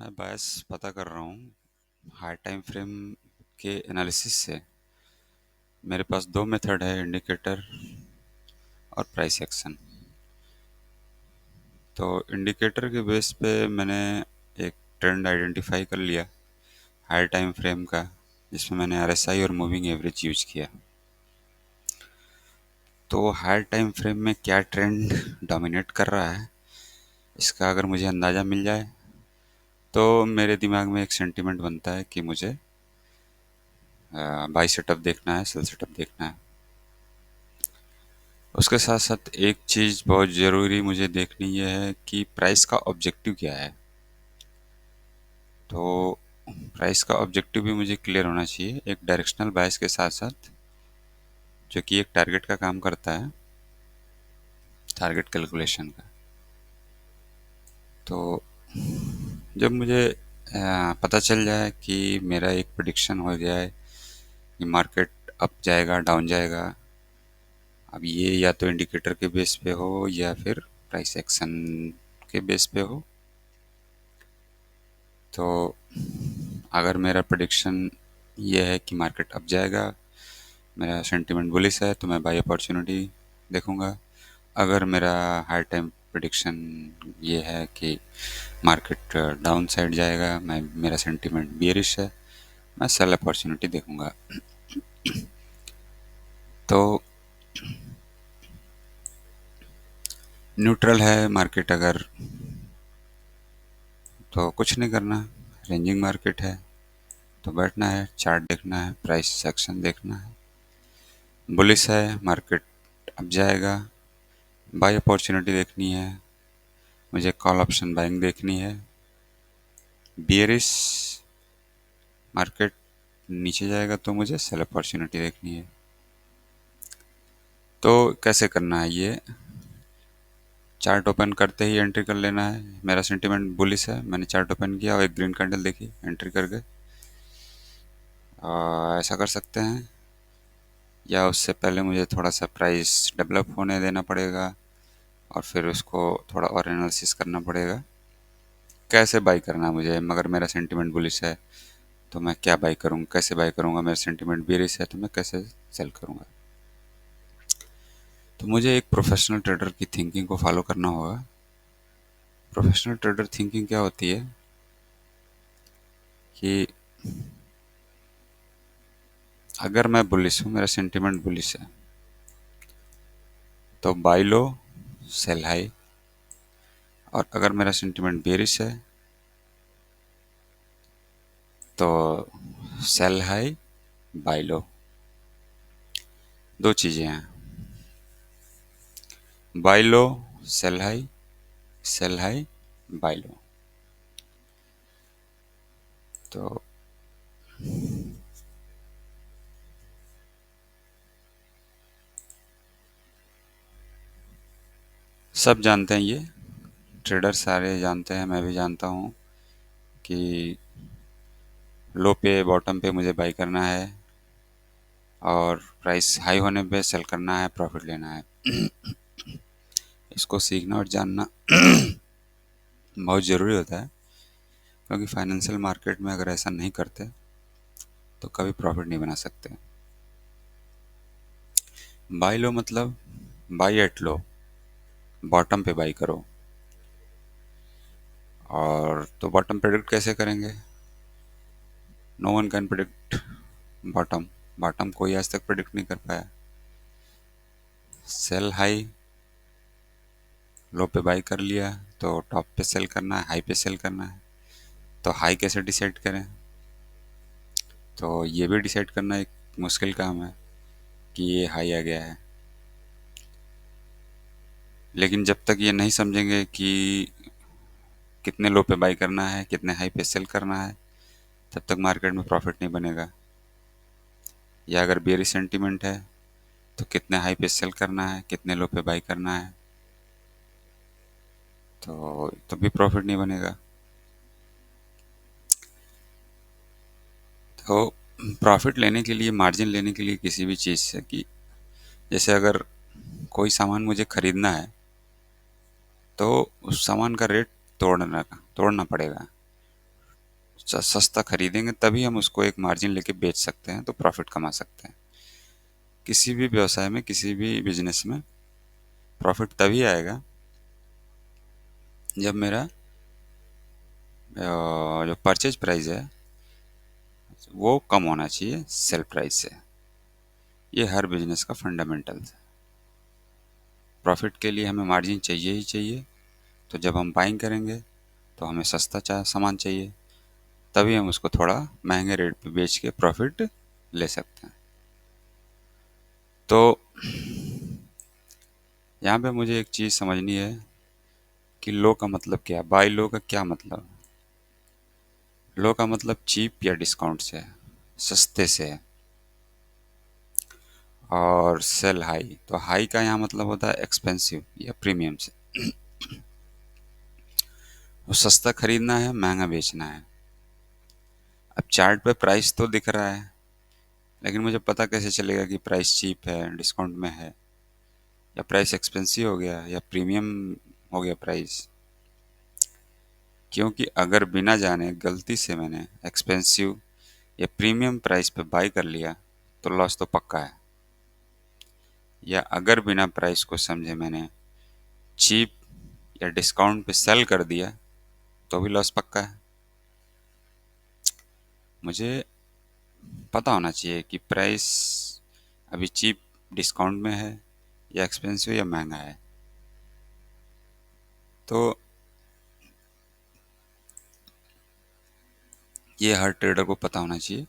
मैं बायस पता कर रहा हूँ हाई टाइम फ्रेम के एनालिसिस से। मेरे पास दो मेथड है, इंडिकेटर और प्राइस एक्शन। तो इंडिकेटर के बेस पे मैंने एक ट्रेंड आइडेंटिफाई कर लिया हाई टाइम फ्रेम का, जिसमें मैंने आरएसआई और मूविंग एवरेज यूज किया। तो हाई टाइम फ्रेम में क्या ट्रेंड डोमिनेट कर रहा है, इसका अगर मुझे अंदाज़ा मिल जाए तो मेरे दिमाग में एक सेंटीमेंट बनता है कि मुझे बाई सेटअप देखना है, सेल सेटअप देखना है। उसके साथ साथ एक चीज़ बहुत ज़रूरी मुझे देखनी ये है कि प्राइस का ऑब्जेक्टिव क्या है। तो प्राइस का ऑब्जेक्टिव भी मुझे क्लियर होना चाहिए, एक डायरेक्शनल बायस के साथ साथ, जो कि एक टारगेट का काम करता है, टारगेट कैलकुलेशन का। तो जब मुझे पता चल जाए कि मेरा एक प्रिडिक्शन हो गया है कि मार्केट अप जाएगा डाउन जाएगा, अब ये या तो इंडिकेटर के बेस पे हो या फिर प्राइस एक्शन के बेस पे हो। तो अगर मेरा प्रेडिक्शन ये है कि मार्केट अप जाएगा, मेरा सेंटीमेंट बुलिश है, तो मैं बाई अपॉर्चुनिटी देखूंगा। अगर मेरा हाई टाइम प्रेडिक्शन ये है कि मार्केट डाउन साइड जाएगा, मैं मेरा सेंटीमेंट बियरिश है, मैं सेल अपॉर्चुनिटी देखूंगा। तो न्यूट्रल है मार्केट अगर, तो कुछ नहीं करना। रेंजिंग मार्केट है तो बैठना है, चार्ट देखना है, प्राइस सेक्शन देखना है। बुलिश है मार्केट अब जाएगा, बाई अपॉर्चुनिटी देखनी है, मुझे कॉल ऑप्शन बाइंग देखनी है। बियरिश मार्केट नीचे जाएगा तो मुझे सेल अपॉर्चुनिटी देखनी है। तो कैसे करना है ये, चार्ट ओपन करते ही एंट्री कर लेना है। मेरा सेंटीमेंट बुलिश है, मैंने चार्ट ओपन किया और एक ग्रीन कैंडल देखी, एंट्री करके ऐसा कर सकते हैं। या उससे पहले मुझे थोड़ा सा प्राइस डेवलप होने देना पड़ेगा और फिर उसको थोड़ा और एनालिसिस करना पड़ेगा कैसे बाई करना है मुझे। मगर मेरा सेंटीमेंट बुलिश है तो मैं क्या बाई करूँगा, कैसे बाई करूँगा। मेरा सेंटीमेंट बेरिश है तो मैं कैसे सेल करूँगा। तो मुझे एक प्रोफेशनल ट्रेडर की थिंकिंग को फॉलो करना होगा। प्रोफेशनल ट्रेडर थिंकिंग क्या होती है कि अगर मैं बुलिश हूँ, मेरा सेंटीमेंट बुलिश है, तो बाई लो सेल हाई। और अगर मेरा सेंटीमेंट बेरिश है तो सेल हाई बाई लो। दो चीज़ें हैं, buy low sell high, sell high buy low. तो सब जानते हैं ये, ट्रेडर सारे जानते हैं, मैं भी जानता हूँ कि लो पे बॉटम पे मुझे बाई करना है और प्राइस हाई होने पे सेल करना है, प्रॉफिट लेना है। इसको सीखना और जानना बहुत ज़रूरी होता है, क्योंकि फाइनेंशियल मार्केट में अगर ऐसा नहीं करते तो कभी प्रॉफिट नहीं बना सकते। बाई लो मतलब बाई एट लो, बॉटम पे बाई करो। और तो बॉटम प्रेडिक्ट कैसे करेंगे, no one can predict bottom. Bottom कोई आज तक प्रेडिक्ट नहीं कर पाया। सेल हाई, लो पे बाई कर लिया तो टॉप पे सेल करना है, हाई पे सेल करना है। तो हाई कैसे डिसाइड करें, तो ये भी डिसाइड करना एक मुश्किल काम है कि ये हाई आ गया है। लेकिन जब तक ये नहीं समझेंगे कि कितने लो पे बाई करना है, कितने हाई पे सेल करना है, तब तक मार्केट में प्रॉफिट नहीं बनेगा। या अगर बेयरिश सेंटीमेंट है तो कितने हाई पे सेल करना है, कितने लो पे बाई करना है, तो तब भी प्रॉफिट नहीं बनेगा। तो प्रॉफिट लेने के लिए, मार्जिन लेने के लिए किसी भी चीज़ से, कि जैसे अगर कोई सामान मुझे खरीदना है तो उस सामान का रेट तोड़ना तोड़ना पड़ेगा। सस्ता खरीदेंगे तभी हम उसको एक मार्जिन लेके बेच सकते हैं, तो प्रॉफिट कमा सकते हैं। किसी भी व्यवसाय में, किसी भी बिजनेस में प्रॉफिट तभी आएगा जब मेरा जो परचेज प्राइस है वो कम होना चाहिए सेल प्राइस से। ये हर बिजनेस का फंडामेंटल है। प्रॉफिट के लिए हमें मार्जिन चाहिए ही चाहिए। तो जब हम बाइंग करेंगे तो हमें सस्ता सामान चाहिए, तभी हम उसको थोड़ा महंगे रेट पे बेच के प्रॉफिट ले सकते हैं। तो यहाँ पे मुझे एक चीज़ समझनी है कि लो का मतलब क्या है, बाय लो का क्या मतलब है। लो का मतलब चीप या डिस्काउंट से है, सस्ते से है। और सेल हाई, तो हाई का यहाँ मतलब होता है एक्सपेंसिव या प्रीमियम से। वो सस्ता खरीदना है, महंगा बेचना है। अब चार्ट पे प्राइस तो दिख रहा है, लेकिन मुझे पता कैसे चलेगा कि प्राइस चीप है, डिस्काउंट में है, या प्राइस एक्सपेंसिव हो गया, या प्रीमियम हो गया प्राइस। क्योंकि अगर बिना जाने गलती से मैंने एक्सपेंसिव या प्रीमियम प्राइस पे बाई कर लिया तो लॉस तो पक्का है। या अगर बिना प्राइस को समझे मैंने चीप या डिस्काउंट पे सेल कर दिया तो भी लॉस पक्का है। मुझे पता होना चाहिए कि प्राइस अभी चीप, डिस्काउंट में है, या एक्सपेंसिव या महंगा है। तो ये हर ट्रेडर को पता होना चाहिए।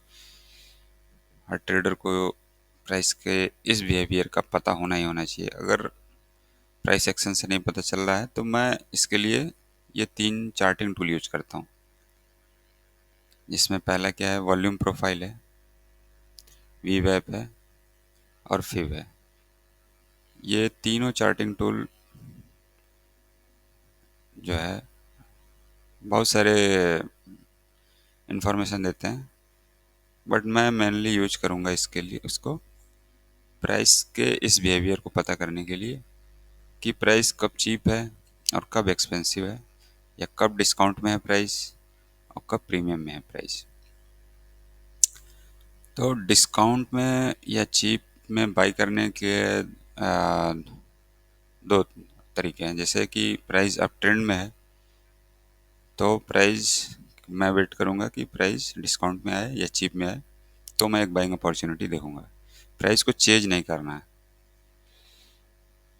हर ट्रेडर को प्राइस के इस बिहेवियर का पता होना ही होना चाहिए। अगर प्राइस एक्शन से नहीं पता चल रहा है तो मैं इसके लिए ये 3 चार्टिंग टूल यूज करता हूँ। जिसमें पहला क्या है, वॉल्यूम प्रोफाइल है, वी वेब है और फिब है। ये तीनों चार्टिंग टूल जो है बहुत सारे इंफॉर्मेशन देते हैं, बट मैं मेनली यूज करूँगा इसके लिए उसको प्राइस के इस बिहेवियर को पता करने के लिए कि प्राइस कब चीप है और कब एक्सपेंसिव है, या कब डिस्काउंट में है प्राइस और कब प्रीमियम में है प्राइस। तो डिस्काउंट में या चीप में बाई करने के दो तरीके हैं। जैसे कि प्राइस अब ट्रेंड में है तो प्राइस मैं वेट करूंगा कि प्राइस डिस्काउंट में आए या चीप में आए, तो मैं एक बाइंग अपॉर्चुनिटी देखूंगा। प्राइस को चेंज नहीं करना है।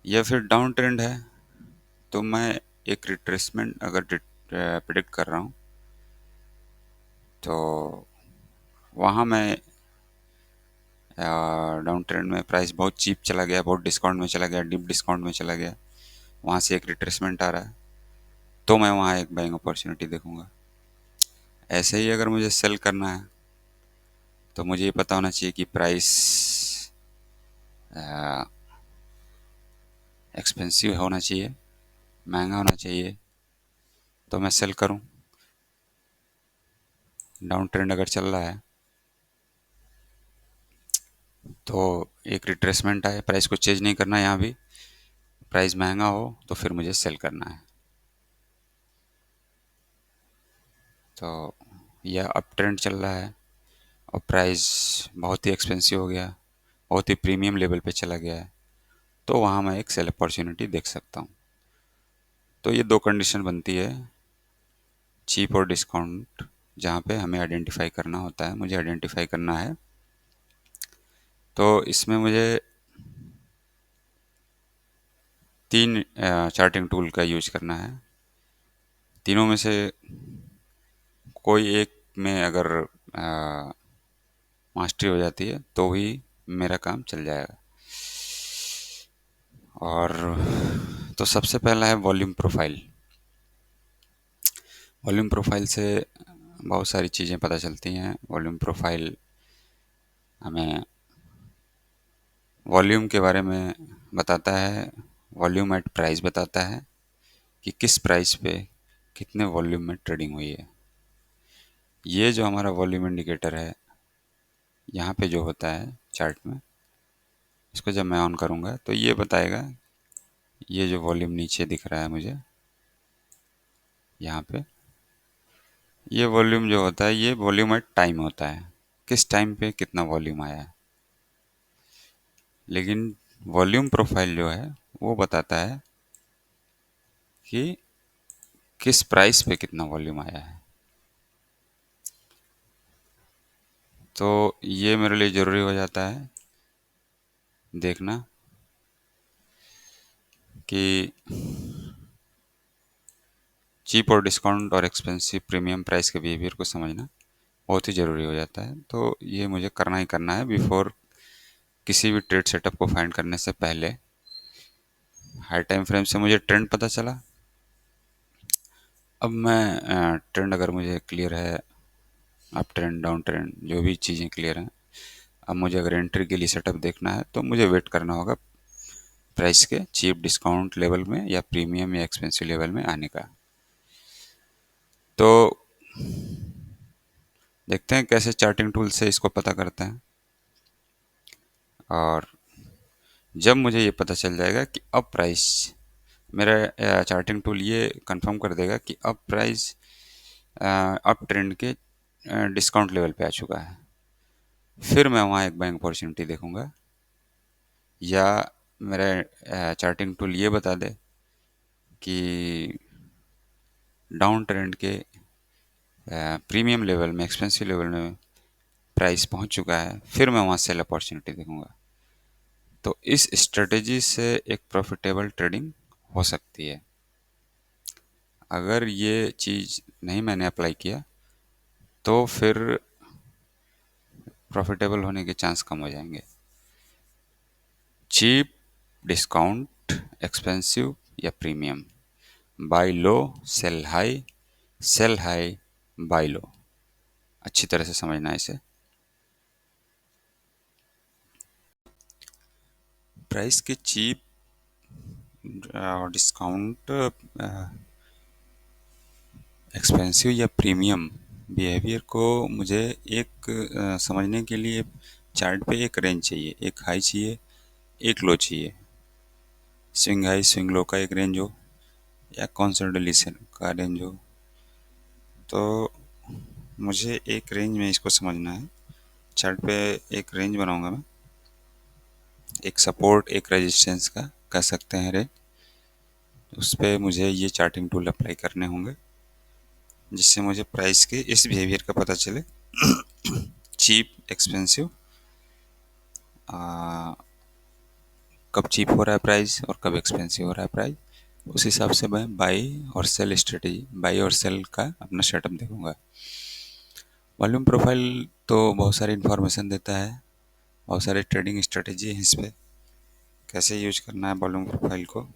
या फिर डाउन ट्रेंड है तो मैं एक रिट्रेसमेंट अगर प्रिडिक्ट कर रहा हूँ तो वहाँ मैं डाउन ट्रेंड में प्राइस बहुत चीप चला गया, बहुत डिस्काउंट में चला गया, डीप डिस्काउंट में चला गया, वहाँ से एक रिट्रेसमेंट आ रहा है, तो मैं वहाँ एक बाइंग अपॉर्चुनिटी देखूंगा। ऐसे ही अगर मुझे सेल करना है तो मुझे ये पता होना चाहिए कि प्राइस एक्सपेंसिव होना चाहिए, महंगा होना चाहिए, तो मैं सेल करूं। डाउन ट्रेंड अगर चल रहा है तो एक रिट्रेसमेंट आए, प्राइस को चेंज नहीं करना है, यहाँ भी प्राइस महंगा हो तो फिर मुझे सेल करना है। तो यह अप ट्रेंड चल रहा है और प्राइस बहुत ही एक्सपेंसिव हो गया, बहुत ही प्रीमियम लेवल पे चला गया है, तो वहाँ मैं एक सेल अपॉर्चुनिटी देख सकता हूँ। तो ये दो कंडीशन बनती है, चीप और डिस्काउंट, जहाँ पे हमें आइडेंटिफाई करना होता है, मुझे आइडेंटिफाई करना है। तो इसमें मुझे 3 चार्टिंग टूल का यूज करना है। तीनों में से कोई एक में अगर मास्टरी हो जाती है तो ही मेरा काम चल जाएगा। और तो सबसे पहला है वॉल्यूम प्रोफाइल। वॉल्यूम प्रोफाइल से बहुत सारी चीज़ें पता चलती हैं। वॉल्यूम प्रोफाइल हमें वॉल्यूम के बारे में बताता है, वॉल्यूम एट प्राइस बताता है कि किस प्राइस पे कितने वॉल्यूम में ट्रेडिंग हुई है। ये जो हमारा वॉल्यूम इंडिकेटर है यहाँ पे जो होता है चार्ट में, इसको जब मैं ऑन करूँगा तो ये बताएगा, ये जो वॉल्यूम नीचे दिख रहा है मुझे यहाँ पे, ये वॉल्यूम जो होता है ये वॉल्यूम एट टाइम होता है, किस टाइम पे कितना वॉल्यूम आया है। लेकिन वॉल्यूम प्रोफाइल जो है वो बताता है कि किस प्राइस पे कितना वॉल्यूम आया है। तो ये मेरे लिए ज़रूरी हो जाता है देखना कि चीप और डिस्काउंट और एक्सपेंसिव प्रीमियम प्राइस के बिहेवियर को समझना बहुत ही ज़रूरी हो जाता है। तो ये मुझे करना ही करना है बिफोर किसी भी ट्रेड सेटअप को फाइंड करने से पहले। हाई टाइम फ्रेम से मुझे ट्रेंड पता चला। अब मैं ट्रेंड अगर मुझे क्लियर है, अप ट्रेंड डाउन ट्रेंड जो भी चीज़ें क्लियर हैं, अब मुझे अगर एंट्री के लिए सेटअप देखना है तो मुझे वेट करना होगा प्राइस के चीप डिस्काउंट लेवल में या प्रीमियम या एक्सपेंसिव लेवल में आने का। तो देखते हैं कैसे चार्टिंग टूल से इसको पता करते हैं। और जब मुझे ये पता चल जाएगा कि अब प्राइस, मेरा चार्टिंग टूल ये कंफर्म कर देगा कि अब प्राइस अप ट्रेंड के डिस्काउंट लेवल पे आ चुका है, फिर मैं वहाँ एक बाइंग अपॉर्चुनिटी देखूंगा। या मेरा चार्टिंग टूल ये बता दे कि डाउन ट्रेंड के प्रीमियम लेवल में, एक्सपेंसिव लेवल में प्राइस पहुंच चुका है, फिर मैं वहाँ सेल अपॉर्चुनिटी देखूंगा। तो इस स्ट्रेटेजी से एक प्रॉफिटेबल ट्रेडिंग हो सकती है। अगर ये चीज़ नहीं मैंने अप्लाई किया तो फिर प्रॉफिटेबल होने के चांस कम हो जाएंगे। चीप, डिस्काउंट, एक्सपेंसिव या प्रीमियम, बाय लो, सेल हाई, बाय लो। अच्छी तरह से समझना है इसे। प्राइस के चीप और डिस्काउंट, एक्सपेंसिव या प्रीमियम बिहेवियर को मुझे एक समझने के लिए चार्ट पे एक रेंज चाहिए, एक हाई चाहिए, एक लो चाहिए। स्विंग हाई स्विंग लो का एक रेंज हो या कंसोलिडेशन का रेंज हो। तो मुझे एक रेंज में इसको समझना है। चार्ट पे एक रेंज बनाऊंगा मैं, एक सपोर्ट एक रेजिस्टेंस का कह सकते हैं रेंज। उस पर मुझे ये चार्टिंग टूल अप्लाई करने होंगे जिससे मुझे प्राइस के इस बिहेवियर का पता चले चीप, एक्सपेंसिव, कब चीप हो रहा है प्राइस और कब एक्सपेंसिव हो रहा है प्राइस। उस हिसाब से मैं बाई और सेल स्ट्रेटेजी, बाई और सेल का अपना सेटअप देखूंगा। वॉल्यूम प्रोफाइल तो बहुत सारी इन्फॉर्मेशन देता है, बहुत सारे ट्रेडिंग स्ट्रेटेजी है इस पर, कैसे यूज करना है वॉल्यूम प्रोफाइल को।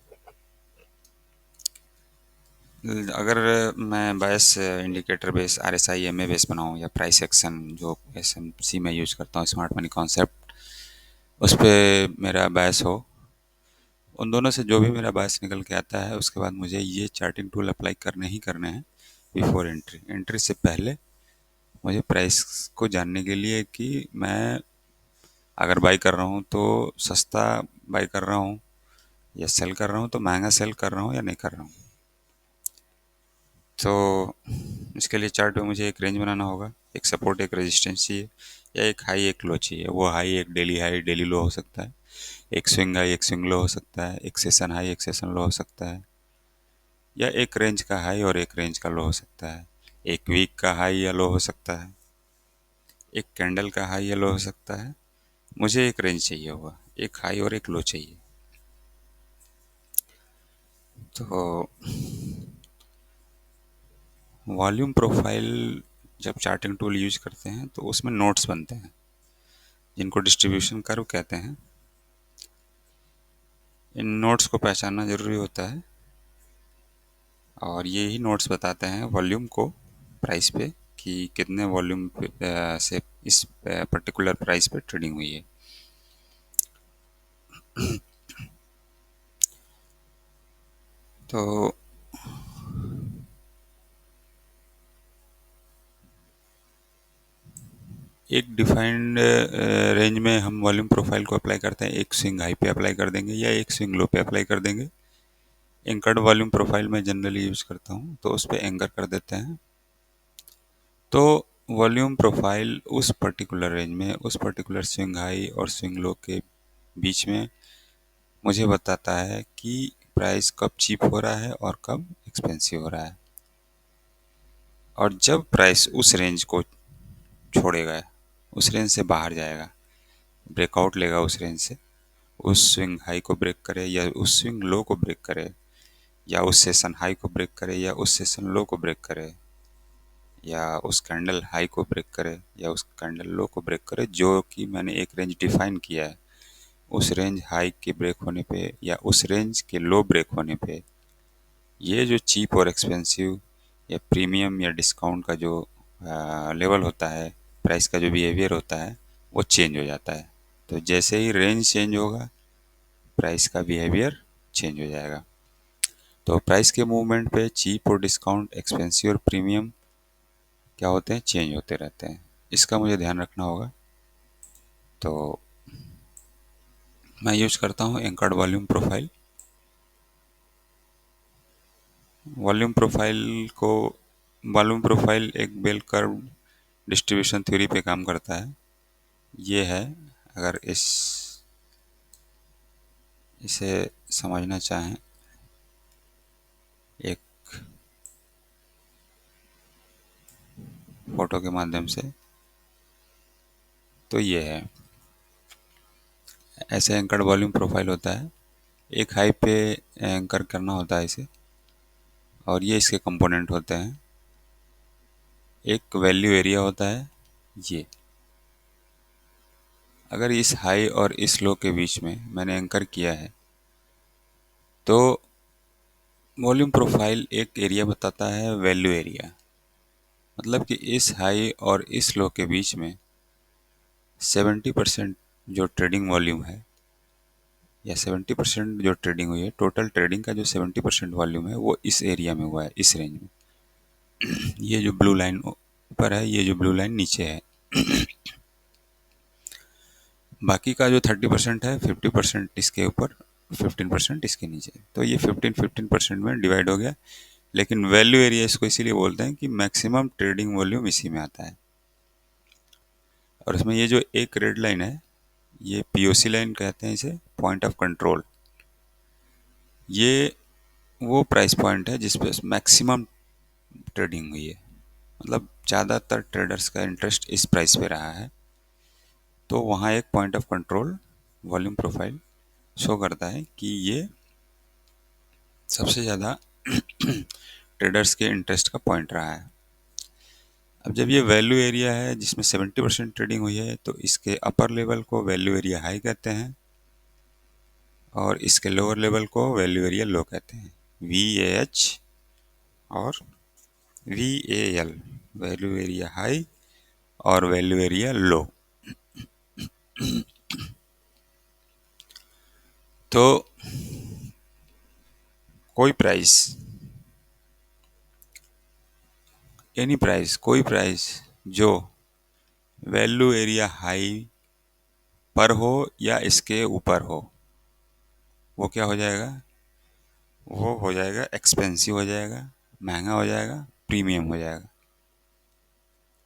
अगर मैं bias indicator base, RSI MA base बनाऊँ या प्राइस एक्शन जो SMC में यूज करता हूँ, स्मार्ट मनी कॉन्सेप्ट, उस पर मेरा बायस हो, उन दोनों से जो भी मेरा बायस निकल के आता है उसके बाद मुझे ये चार्टिंग टूल अप्लाई करने ही करने हैं बिफोर एंट्री। एंट्री से पहले मुझे प्राइस को जानने के लिए कि मैं अगर बाई कर रहा हूँ तो सस्ता बाई कर रहा हूँ या सेल कर रहा हूँ तो महंगा सेल कर रहा हूँ या नहीं कर रहा हूँ। तो इसके लिए चार्ट में मुझे एक रेंज बनाना होगा, एक सपोर्ट एक रेजिस्टेंस चाहिए, या एक हाई एक लो चाहिए। वो हाई डेली लो हो सकता है, एक स्विंग हाई एक स्विंग लो हो सकता है, एक सेशन हाई एक सेशन लो हो सकता है, या एक रेंज का हाई और एक रेंज का लो हो सकता है, एक वीक का हाई या लो हो सकता है, एक कैंडल का हाई या लो हो सकता है। मुझे एक रेंज चाहिए होगा, एक हाई और एक लो चाहिए। तो वॉल्यूम प्रोफाइल जब चार्टिंग टूल यूज करते हैं तो उसमें नोट्स बनते हैं जिनको डिस्ट्रीब्यूशन कर्व कहते हैं। इन नोट्स को पहचानना जरूरी होता है और ये ही नोट्स बताते हैं वॉल्यूम को प्राइस पे कि कितने वॉल्यूम से इस पर्टिकुलर प्राइस पे ट्रेडिंग हुई है। तो एक डिफाइंड रेंज में हम वॉल्यूम प्रोफाइल को अप्लाई करते हैं, एक स्विंग हाई पे अप्लाई कर देंगे या एक स्विंग लो पे अप्लाई कर देंगे। एंकर्ड वॉल्यूम प्रोफाइल में जनरली यूज करता हूँ तो उस पर एंकर कर देते हैं। तो वॉल्यूम प्रोफाइल उस पर्टिकुलर रेंज में, उस पर्टिकुलर स्विंग हाई और स्विंग लो के बीच में मुझे बताता है कि प्राइस कब चीप हो रहा है और कब एक्सपेंसिव हो रहा है। और जब प्राइस उस रेंज को छोड़ेगा, उस रेंज से बाहर जाएगा, ब्रेकआउट लेगा उस रेंज से, उस स्विंग हाई को ब्रेक करे या उस स्विंग लो को ब्रेक करे, या उस सेशन हाई को ब्रेक करे या उस सेशन लो को ब्रेक करे, या उस कैंडल हाई को ब्रेक करे या उस कैंडल लो को ब्रेक करे, जो कि मैंने एक रेंज डिफाइन किया है, उस रेंज हाई के ब्रेक होने पे या उस रेंज के लो ब्रेक होने पे ये जो चीप और एक्सपेंसिव या प्रीमियम या डिस्काउंट का जो लेवल होता है, प्राइस का जो बिहेवियर होता है, वो चेंज हो जाता है। तो जैसे ही रेंज चेंज होगा, प्राइस का बिहेवियर चेंज हो जाएगा। तो प्राइस के मूवमेंट पे चीप और डिस्काउंट, एक्सपेंसिव और प्रीमियम क्या होते हैं, चेंज होते रहते हैं। इसका मुझे ध्यान रखना होगा। तो मैं यूज करता हूँ anchored volume profile. Volume profile को वॉल्यूम प्रोफाइल एक बेल कर्व डिस्ट्रीब्यूशन थ्योरी पे काम करता है। ये है, अगर इसे समझना चाहें एक फोटो के माध्यम से, तो ये है, ऐसे एंकर्ड वॉल्यूम प्रोफाइल होता है। एक हाई पे एंकर करना होता है इसे, और ये इसके कंपोनेंट होते हैं। एक वैल्यू एरिया होता है ये। अगर इस हाई और इस लो के बीच में मैंने एंकर किया है, तो वॉल्यूम प्रोफाइल एक एरिया बताता है, वैल्यू एरिया। मतलब कि इस हाई और इस लो के बीच में 70% जो ट्रेडिंग वॉल्यूम है, या 70% जो ट्रेडिंग हुई है, टोटल ट्रेडिंग का जो 70% वॉल्यूम है, वो इस एरिया में हुआ है, इस रेंज में। ये जो ब्लू लाइन ऊपर है, ये जो ब्लू लाइन नीचे है। बाकी का जो 30% है, 50% इसके ऊपर, 15% इसके नीचे। तो ये 15-15% में डिवाइड हो गया। लेकिन वैल्यू एरिया इसको इसीलिए बोलते हैं कि मैक्सिमम ट्रेडिंग वॉल्यूम इसी में आता है। और इसमें ये जो एक रेड लाइन है, ये पीओसी लाइन कहते हैं इसे, पॉइंट ऑफ कंट्रोल। ये वो प्राइस पॉइंट है जिस पे मैक्सिमम ट्रेडिंग हुई है। मतलब ज़्यादातर ट्रेडर्स का इंटरेस्ट इस प्राइस पे रहा है। तो वहाँ एक point of control volume profile show करता है कि ये सबसे ज़्यादा ट्रेडर्स के इंटरेस्ट का पॉइंट रहा है। अब जब ये वैल्यू एरिया है जिसमें 70% ट्रेडिंग हुई है, तो इसके अपर लेवल को वैल्यू एरिया हाई कहते हैं, और इसके लोअर लेवल को वैल्यू एरिया लो कहते हैं। VAH और VAL, वैल्यू एरिया हाई और वैल्यू एरिया लो। तो कोई प्राइस, कोई प्राइस जो वैल्यू एरिया हाई पर हो या इसके ऊपर हो, वो क्या हो जाएगा, वो हो जाएगा एक्सपेंसिव हो जाएगा, महंगा हो जाएगा, प्रीमियम हो जाएगा।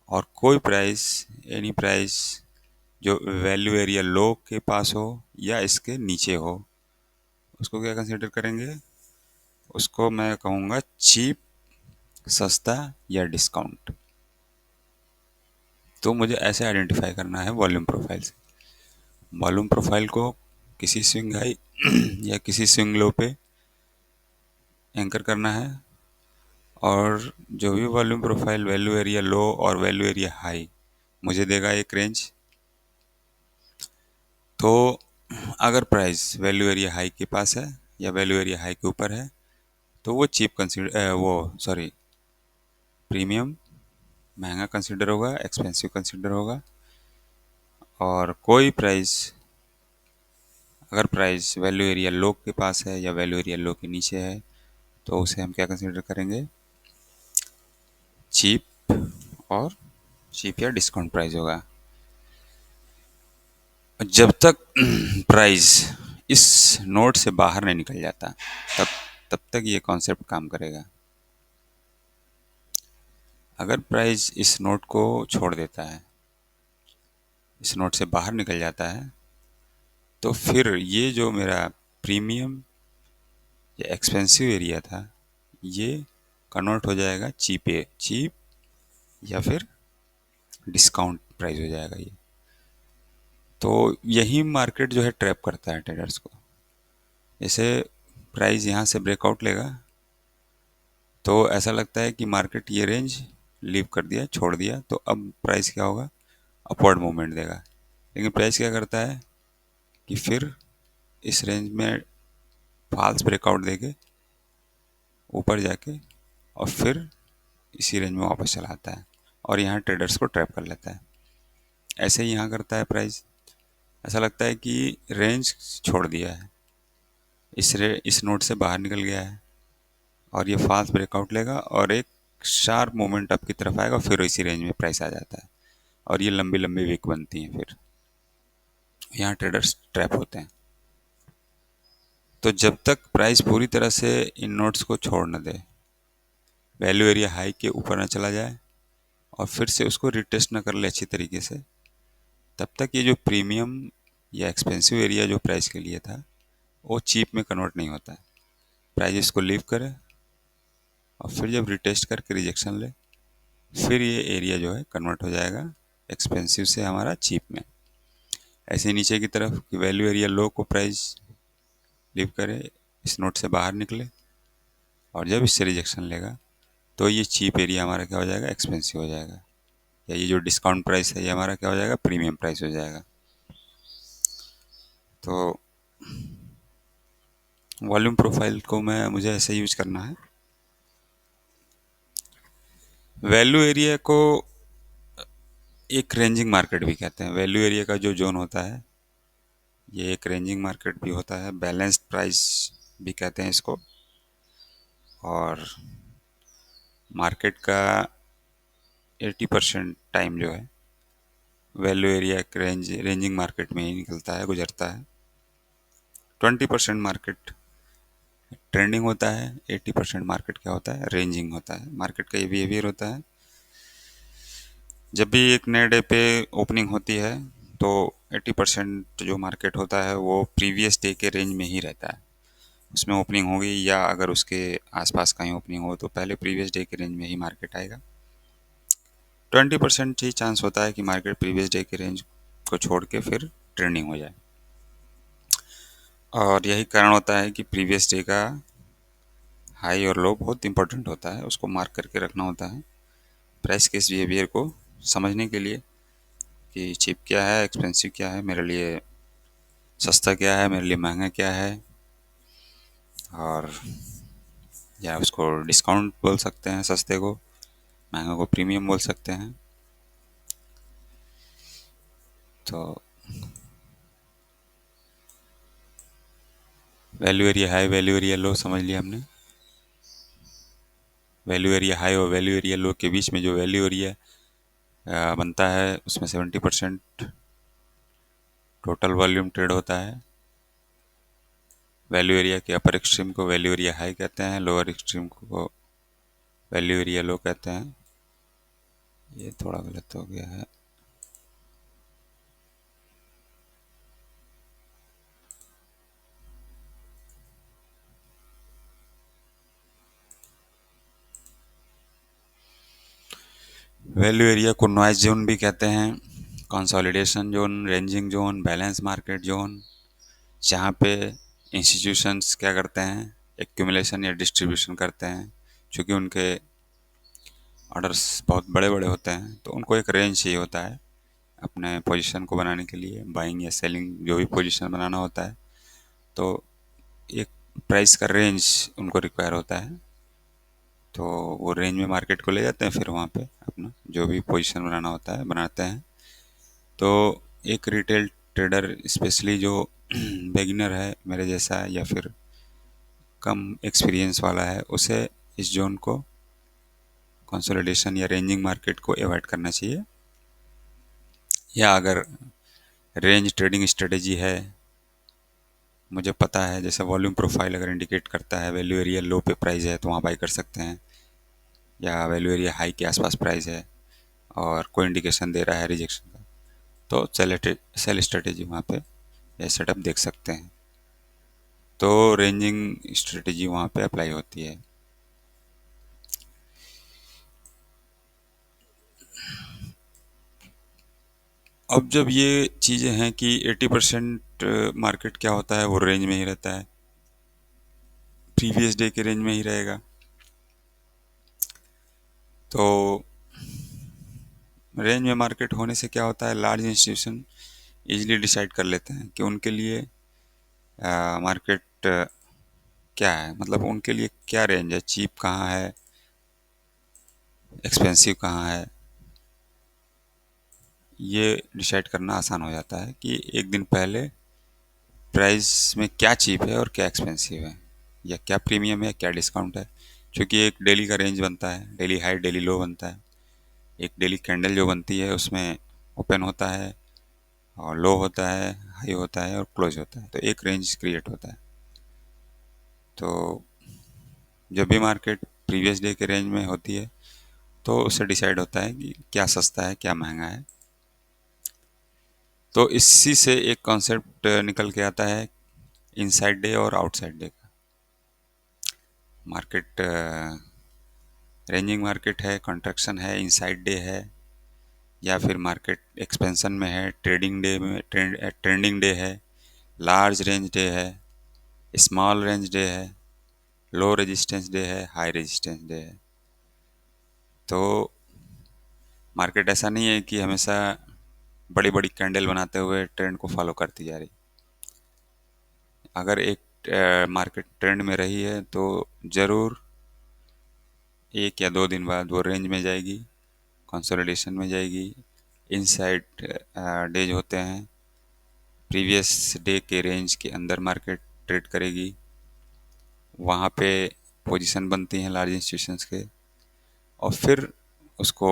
और कोई प्राइस, एनी प्राइस जो वैल्यू एरिया लो के पास हो या इसके नीचे हो, उसको क्या कंसीडर करेंगे, उसको मैं कहूँगा चीप, सस्ता या डिस्काउंट। तो मुझे ऐसे आइडेंटिफाई करना है वॉल्यूम प्रोफाइल से। वॉल्यूम प्रोफाइल को किसी स्विंग हाई या किसी स्विंग लो पे एंकर करना है, और जो भी वॉल्यूम प्रोफाइल वैल्यू एरिया लो और वैल्यू एरिया हाई मुझे देगा एक रेंज। तो अगर प्राइस वैल्यू एरिया हाई के पास है या वैल्यू एरिया हाई के ऊपर है, तो वो चीप कंसीडर वो सॉरी प्रीमियम, महंगा कंसीडर होगा, एक्सपेंसिव कंसीडर होगा। और कोई प्राइस, अगर प्राइस वैल्यू एरिया लो के पास है या वैल्यू एरिया लो के नीचे है, तो उसे हम क्या कंसीडर करेंगे, चीप, और चीप या डिस्काउंट प्राइस होगा। जब तक प्राइस इस नोड से बाहर नहीं निकल जाता, तब तब तक ये कॉन्सेप्ट काम करेगा। अगर प्राइस इस नोट को छोड़ देता है, इस नोट से बाहर निकल जाता है, तो फिर ये जो मेरा प्रीमियम या एक्सपेंसिव एरिया था, ये कन्वर्ट हो जाएगा चीप या फिर डिस्काउंट प्राइस हो जाएगा ये। तो यही मार्केट जो है ट्रैप करता है ट्रेडर्स को। जैसे प्राइस यहाँ से ब्रेकआउट लेगा तो ऐसा लगता है कि मार्केट ये रेंज लीव कर दिया, छोड़ दिया, तो अब प्राइस क्या होगा, अपवर्ड मूवमेंट देगा। लेकिन प्राइस क्या करता है कि फिर इस रेंज में फॉल्स ब्रेकआउट देके ऊपर जाके और फिर इसी रेंज में वापस चला आता है और यहाँ ट्रेडर्स को ट्रैप कर लेता है। ऐसे ही यहाँ करता है प्राइस। ऐसा लगता है कि रेंज छोड़ दिया है, इस नोट से बाहर निकल गया है और ये फास्ट ब्रेकआउट लेगा और एक शार्प मूवमेंट अप की तरफ आएगा, फिर इसी रेंज में प्राइस आ जाता है और ये लंबी लंबी वीक बनती हैं। फिर यहाँ ट्रेडर्स ट्रैप होते हैं। तो जब तक प्राइस पूरी तरह से इन नोट्स को छोड़ न दे, वैल्यू एरिया हाई के ऊपर न चला जाए और फिर से उसको रिटेस्ट न कर ले अच्छी तरीके से, तब तक ये जो प्रीमियम या एक्सपेंसिव एरिया जो प्राइस के लिए था वो चीप में कन्वर्ट नहीं होता है। प्राइस इसको लीव करे और फिर जब रिटेस्ट करके रिजेक्शन ले, फिर ये एरिया जो है कन्वर्ट हो जाएगा एक्सपेंसिव से हमारा चीप में। ऐसे ही नीचे की तरफ कि वैल्यू एरिया लो को प्राइस लीव करे, इस नोट से बाहर निकले और जब इससे रिजेक्शन लेगा तो ये चीप एरिया हमारा क्या हो जाएगा, एक्सपेंसिव हो जाएगा। या ये जो डिस्काउंट प्राइस है ये हमारा क्या हो जाएगा, प्रीमियम प्राइस हो जाएगा। तो वॉल्यूम प्रोफाइल को मुझे ऐसे यूज करना है। वैल्यू एरिया को एक रेंजिंग मार्केट भी कहते हैं। वैल्यू एरिया का जो जोन होता है ये एक रेंजिंग मार्केट भी होता है, बैलेंस्ड प्राइस भी कहते हैं इसको। और मार्केट का 80% टाइम जो है वैल्यू एरिया के रेंजिंग मार्केट में ही निकलता है, गुजरता है। 20% मार्केट ट्रेंडिंग होता है, 80% मार्केट क्या होता है, रेंजिंग होता है। मार्केट का ये बिहेवियर होता है। जब भी एक नए डे पे ओपनिंग होती है तो 80% जो मार्केट होता है वो प्रीवियस डे के रेंज में ही रहता है। उसमें ओपनिंग होगी या अगर उसके आसपास कहीं ओपनिंग हो तो पहले प्रीवियस डे के रेंज में ही मार्केट आएगा। 20% ही चांस होता है कि मार्केट प्रीवियस डे के रेंज को छोड़ के फिर ट्रेंडिंग हो जाए। और यही कारण होता है कि प्रीवियस डे का हाई और लो बहुत इंपॉर्टेंट होता है, उसको मार्क करके रखना होता है प्राइस के इस बिहेवियर को समझने के लिए कि चीप क्या है, एक्सपेंसिव क्या है, मेरे लिए सस्ता क्या है, मेरे लिए महंगा क्या है। और या उसको डिस्काउंट बोल सकते हैं सस्ते को, महंगा को प्रीमियम बोल सकते हैं। तो value area high, value area low समझ लिया हमने। वैल्यू एरिया हाई और वैल्यू एरिया लो के बीच में जो वैल्यू एरिया बनता है उसमें 70% टोटल वॉल्यूम ट्रेड होता है। वैल्यू एरिया के अपर एक्सट्रीम को वैल्यू एरिया हाई कहते हैं, लोअर एक्सट्रीम को वैल्यू एरिया लो कहते हैं। ये थोड़ा गलत हो गया है। वैल्यू एरिया को नॉइज जोन भी कहते हैं, consolidation zone, ranging zone, balance market zone, जहाँ पे इंस्टीट्यूशंस क्या करते हैं, एक्यूमुलेशन या डिस्ट्रीब्यूशन करते हैं। चूँकि उनके ऑर्डर्स बहुत बड़े बड़े होते हैं तो उनको एक रेंज चाहिए होता है अपने पोजीशन को बनाने के लिए, बाइंग या सेलिंग जो भी पोजीशन बनाना होता है। तो एक प्राइस का रेंज उनको रिक्वायर होता है, तो वो रेंज में मार्केट को ले जाते हैं, फिर वहाँ पे अपना जो भी पोजीशन बनाना होता है बनाते हैं। तो एक रिटेल ट्रेडर स्पेशली जो बिगिनर है मेरे जैसा या फिर कम एक्सपीरियंस वाला है, उसे इस जोन को, कंसोलिडेशन या रेंजिंग मार्केट को अवॉइड करना चाहिए। या अगर रेंज ट्रेडिंग स्ट्रेटेजी है, मुझे पता है जैसे वॉल्यूम प्रोफाइल अगर इंडिकेट करता है वैल्यू एरिया लो पे प्राइस है तो वहाँ बाई कर सकते हैं। या वैल्यू एरिया हाई के आसपास प्राइस है और कोई इंडिकेशन दे रहा है रिजेक्शन का, तो सेल स्ट्रेटेजी वहाँ पे या सेटअप देख सकते हैं। तो रेंजिंग स्ट्रेटेजी वहाँ पे अप्लाई होती है। अब जब ये चीज़ें हैं कि 80% मार्केट क्या होता है वो रेंज में ही रहता है, प्रीवियस डे के रेंज में ही रहेगा, तो रेंज में मार्केट होने से क्या होता है, लार्ज इंस्टीट्यूशन इजीली डिसाइड कर लेते हैं कि उनके लिए मार्केट क्या है, मतलब उनके लिए क्या रेंज है, चीप कहाँ है, एक्सपेंसिव कहाँ है। ये डिसाइड करना आसान हो जाता है कि एक दिन पहले प्राइस में क्या चीप है और क्या एक्सपेंसिव है, या क्या प्रीमियम है क्या डिस्काउंट है। क्योंकि एक डेली का रेंज बनता है, डेली हाई डेली लो बनता है, एक डेली कैंडल जो बनती है उसमें ओपन होता है और लो होता है, हाई होता है और क्लोज होता है, तो एक रेंज क्रिएट होता है। तो जब भी मार्केट प्रीवियस डे के रेंज में होती है तो उससे डिसाइड होता है कि क्या सस्ता है क्या महंगा है। तो इसी से एक कॉन्सेप्ट निकल के आता है इनसाइड डे और आउटसाइड डे का। मार्केट रेंजिंग मार्केट है, कॉन्ट्रैक्शन है, इनसाइड डे है, या फिर मार्केट एक्सपेंशन में है, ट्रेडिंग डे में ट्रेंडिंग डे है, लार्ज रेंज डे है, स्मॉल रेंज डे है, लो रेजिस्टेंस डे है, हाई रेजिस्टेंस डे है। तो मार्केट ऐसा नहीं है कि हमेशा बड़ी बड़ी कैंडल बनाते हुए ट्रेंड को फॉलो करती जा रही। अगर एक मार्केट ट्रेंड में रही है तो ज़रूर 1 या 2 दिन बाद वो रेंज में जाएगी, कंसोलिडेशन में जाएगी, इनसाइड डेज होते हैं, प्रीवियस डे के रेंज के अंदर मार्केट ट्रेड करेगी, वहाँ पे पोजीशन बनती हैं लार्ज इंस्टीट्यूशंस के, और फिर उसको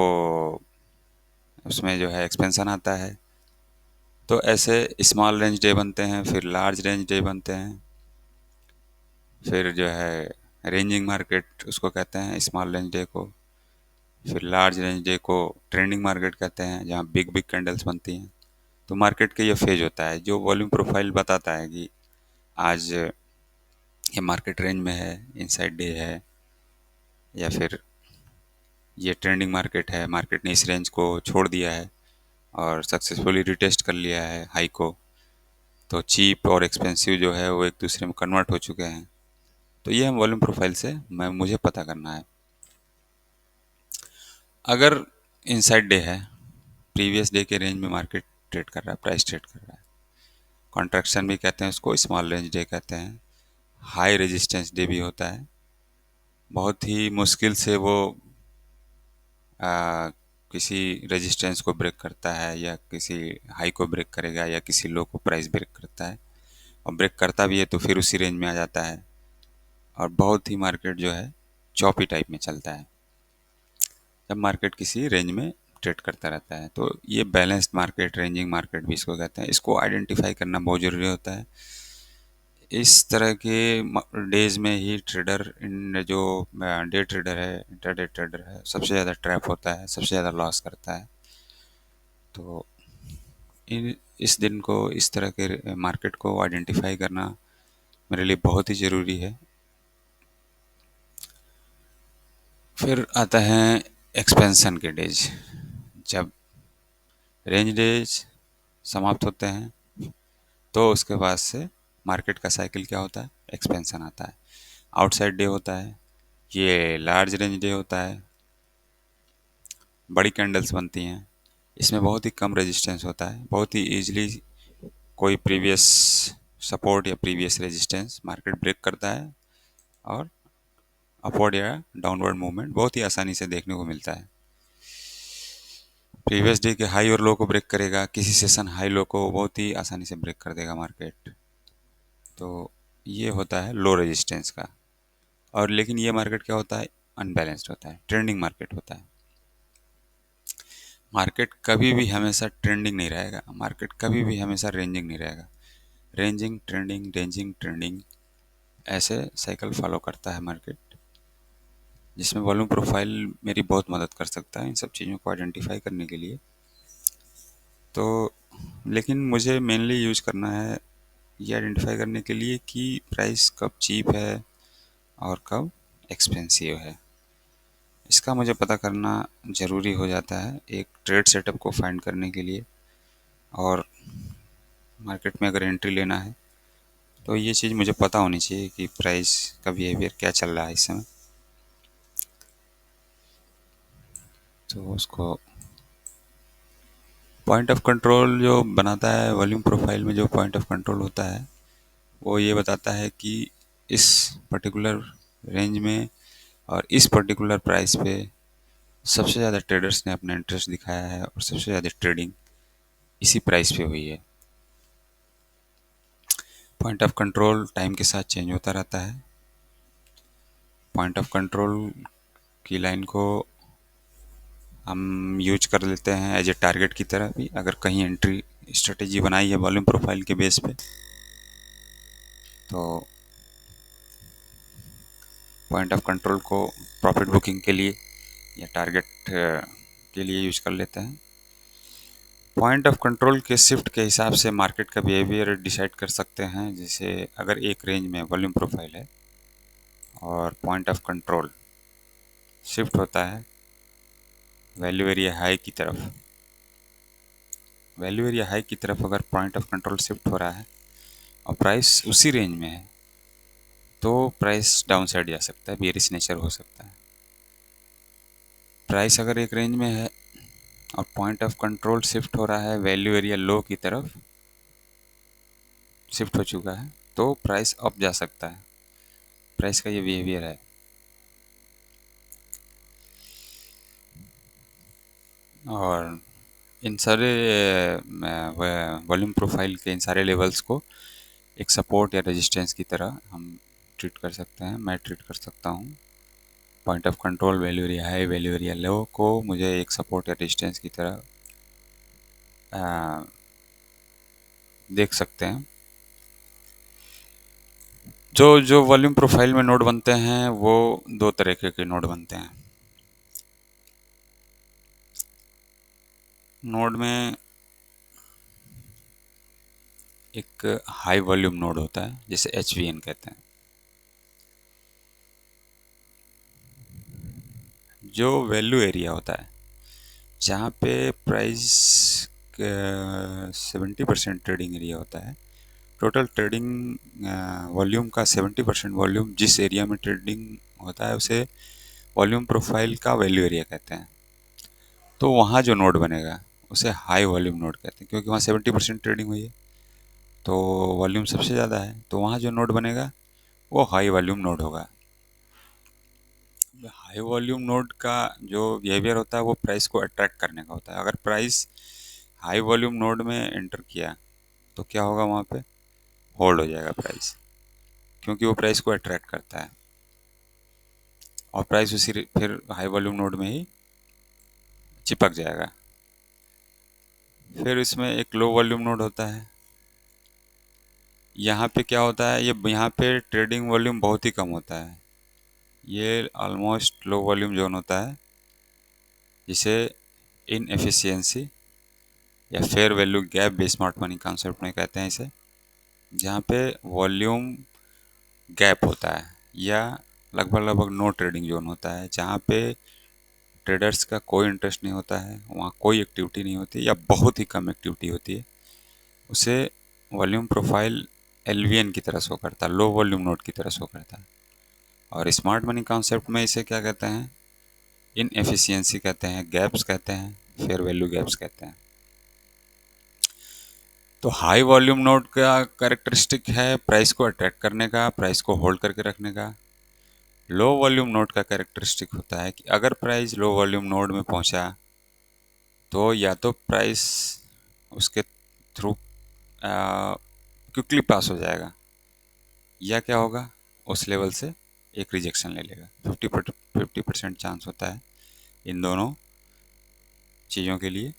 उसमें जो है एक्सपेंशन आता है। तो ऐसे स्मॉल रेंज डे बनते हैं, फिर लार्ज रेंज डे बनते हैं, फिर जो है रेंजिंग मार्केट उसको कहते हैं स्मॉल रेंज डे को, फिर लार्ज रेंज डे को ट्रेंडिंग मार्केट कहते हैं जहाँ बिग बिग कैंडल्स बनती हैं। तो मार्केट का ये फेज होता है जो वॉल्यूम प्रोफाइल बताता है कि आज ये मार्केट रेंज में है, इनसाइड डे है, या फिर ये ट्रेंडिंग मार्केट है, मार्केट ने इस रेंज को छोड़ दिया है और सक्सेसफुली रिटेस्ट कर लिया है हाई को, तो चीप और एक्सपेंसिव जो है वो एक दूसरे में कन्वर्ट हो चुके हैं। तो ये हम वॉल्यूम प्रोफाइल से मैं मुझे पता करना है। अगर इनसाइड डे है, प्रीवियस डे के रेंज में मार्केट ट्रेड कर रहा है, प्राइस ट्रेड कर रहा है, कॉन्ट्रैक्शन भी कहते हैं उसको, स्मॉल रेंज डे कहते हैं, हाई रेजिस्टेंस डे भी होता है, बहुत ही मुश्किल से वो आ, किसी रेजिस्टेंस को ब्रेक करता है या किसी हाई को ब्रेक करेगा या किसी लो को प्राइस ब्रेक करता है, और ब्रेक करता भी है तो फिर उसी रेंज में आ जाता है, और बहुत ही मार्केट जो है चॉपी टाइप में चलता है जब मार्केट किसी रेंज में ट्रेड करता रहता है। तो ये बैलेंस्ड मार्केट, रेंजिंग मार्केट भी इसको कहते हैं, इसको आइडेंटिफाई करना बहुत ज़रूरी होता है। इस तरह के डेज में ही ट्रेडर, इन जो डे ट्रेडर है, इंटरडे ट्रेडर है, सबसे ज़्यादा ट्रैप होता है, सबसे ज़्यादा लॉस करता है। तो इस दिन को, इस तरह के मार्केट को आइडेंटिफाई करना मेरे लिए बहुत ही ज़रूरी है। फिर आता है एक्सपेंशन के डेज। जब रेंज डेज समाप्त होते हैं तो उसके बाद से मार्केट का साइकिल क्या होता है, एक्सपेंशन आता है। आउटसाइड डे होता है, ये लार्ज रेंज डे होता है, बड़ी कैंडल्स बनती हैं, इसमें बहुत ही कम रेजिस्टेंस होता है, बहुत ही ईजिली कोई प्रीवियस सपोर्ट या प्रीवियस रेजिस्टेंस मार्केट ब्रेक करता है और अपवर्ड या डाउनवर्ड मूवमेंट बहुत ही आसानी से देखने को मिलता है। प्रीवियस डे के हाई और लो को ब्रेक करेगा, किसी सेशन हाई लो को बहुत ही आसानी से ब्रेक कर देगा मार्केट। तो ये होता है लो रेजिस्टेंस का। और लेकिन ये मार्केट क्या होता है, अनबैलेंस्ड होता है, ट्रेंडिंग मार्केट होता है। मार्केट कभी भी हमेशा ट्रेंडिंग नहीं रहेगा, मार्केट कभी भी हमेशा रेंजिंग नहीं रहेगा। रेंजिंग ट्रेंडिंग, रेंजिंग ट्रेंडिंग, ऐसे साइकिल फॉलो करता है मार्केट। जिसमें वॉल्यूम प्रोफाइल मेरी बहुत मदद कर सकता है इन सब चीज़ों को आइडेंटिफाई करने के लिए। तो लेकिन मुझे मेनली यूज करना है ये आइडेंटिफाई करने के लिए कि प्राइस कब चीप है और कब एक्सपेंसिव है। इसका मुझे पता करना ज़रूरी हो जाता है एक ट्रेड सेटअप को फाइंड करने के लिए। और मार्केट में अगर एंट्री लेना है तो ये चीज़ मुझे पता होनी चाहिए कि प्राइस का बिहेवियर क्या चल रहा है इस समय। तो उसको पॉइंट ऑफ कंट्रोल जो बनाता है, वॉल्यूम प्रोफाइल में जो पॉइंट ऑफ कंट्रोल होता है वो ये बताता है कि इस पर्टिकुलर रेंज में और इस पर्टिकुलर प्राइस पे सबसे ज़्यादा ट्रेडर्स ने अपना इंटरेस्ट दिखाया है और सबसे ज़्यादा ट्रेडिंग इसी प्राइस पे हुई है। पॉइंट ऑफ कंट्रोल टाइम के साथ चेंज होता रहता है। पॉइंट ऑफ कंट्रोल की लाइन को हम यूज कर लेते हैं एज ए टारगेट की तरह भी। अगर कहीं एंट्री स्ट्रेटेजी बनाई है वॉल्यूम प्रोफाइल के बेस पे तो पॉइंट ऑफ कंट्रोल को प्रॉफिट बुकिंग के लिए या टारगेट के लिए यूज कर लेते हैं। पॉइंट ऑफ कंट्रोल के शिफ्ट के हिसाब से मार्केट का बिहेवियर डिसाइड कर सकते हैं। जैसे अगर एक रेंज में वॉल्यूम प्रोफाइल है और पॉइंट ऑफ कंट्रोल शिफ्ट होता है वैल्यू एरिया हाई की तरफ, वैल्यू एरिया हाई की तरफ अगर पॉइंट ऑफ कंट्रोल शिफ्ट हो रहा है और प्राइस उसी रेंज में है तो प्राइस डाउन साइड जा सकता है, बेयरिश नेचर हो सकता है। प्राइस अगर एक रेंज में है और पॉइंट ऑफ कंट्रोल शिफ्ट हो रहा है वैल्यू एरिया लो की तरफ शिफ्ट हो चुका है तो प्राइस अप जा सकता है। प्राइस का ये बिहेवियर है। और इन सारे वॉल्यूम प्रोफाइल के इन सारे लेवल्स को एक सपोर्ट या रेजिस्टेंस की तरह हम ट्रीट कर सकते हैं, मैं ट्रीट कर सकता हूँ। Point of control value area high value area low को मुझे एक सपोर्ट या रेजिस्टेंस की तरह देख सकते हैं। जो जो वॉल्यूम प्रोफाइल में नोड बनते हैं वो दो तरीके के नोड बनते हैं। नोड में एक हाई वॉल्यूम नोड होता है जिसे HVN कहते हैं। जो वैल्यू एरिया होता है जहाँ पे प्राइस 70% ट्रेडिंग एरिया होता है। टोटल ट्रेडिंग वॉल्यूम का 70% वॉल्यूम जिस एरिया में ट्रेडिंग होता है उसे वॉल्यूम प्रोफाइल का वैल्यू एरिया कहते हैं। तो वहाँ जो नोड बनेगा उसे हाई वॉल्यूम नोड कहते हैं क्योंकि वहाँ 70% ट्रेडिंग हुई है तो वॉल्यूम सबसे ज़्यादा है। तो वहाँ जो नोड बनेगा वो हाई वॉल्यूम नोड होगा। हाई वॉल्यूम नोड का जो बिहेवियर होता है वो प्राइस को अट्रैक्ट करने का होता है। अगर प्राइस हाई वॉल्यूम नोड में एंटर किया तो क्या होगा, वहाँ पे होल्ड हो जाएगा प्राइस क्योंकि वो प्राइस को अट्रैक्ट करता है और प्राइस उसी फिर हाई वॉल्यूम नोड में ही चिपक जाएगा। फिर इसमें एक लो वॉल्यूम नोड होता है। यहाँ पे क्या होता है, ये यहाँ पे ट्रेडिंग वॉल्यूम बहुत ही कम होता है। ये ऑलमोस्ट लो वॉल्यूम जोन होता है जिसे इनएफिशिएंसी या फेयर वैल्यू गैप भी स्मार्ट मनी कॉन्सेप्ट में कहते हैं इसे। जहाँ पे वॉल्यूम गैप होता है या लगभग लगभग नो ट्रेडिंग जोन होता है, जहाँ पे ट्रेडर्स का कोई इंटरेस्ट नहीं होता है, वहाँ कोई एक्टिविटी नहीं होती या बहुत ही कम एक्टिविटी होती है। उसे वॉल्यूम प्रोफाइल LVN की तरह शो करता है, लो वॉल्यूम नोट की तरह शो करता है। और स्मार्ट मनी कॉन्सेप्ट में इसे क्या कहते हैं, इनएफिशिएंसी कहते हैं, गैप्स कहते हैं, फेयर वैल्यू गैप्स कहते हैं। तो हाई वॉल्यूम नोट का कैरेक्टरिस्टिक है प्राइस को अट्रैक्ट करने का, प्राइस को होल्ड करके रखने का। लो वॉल्यूम नोट का कैरेक्टरिस्टिक होता है कि अगर प्राइस लो वॉल्यूम नोड में पहुंचा तो या तो प्राइस उसके थ्रू क्विकली पास हो जाएगा या क्या होगा, उस लेवल से एक रिजेक्शन ले लेगा। 50% चांस होता है इन दोनों चीज़ों के लिए,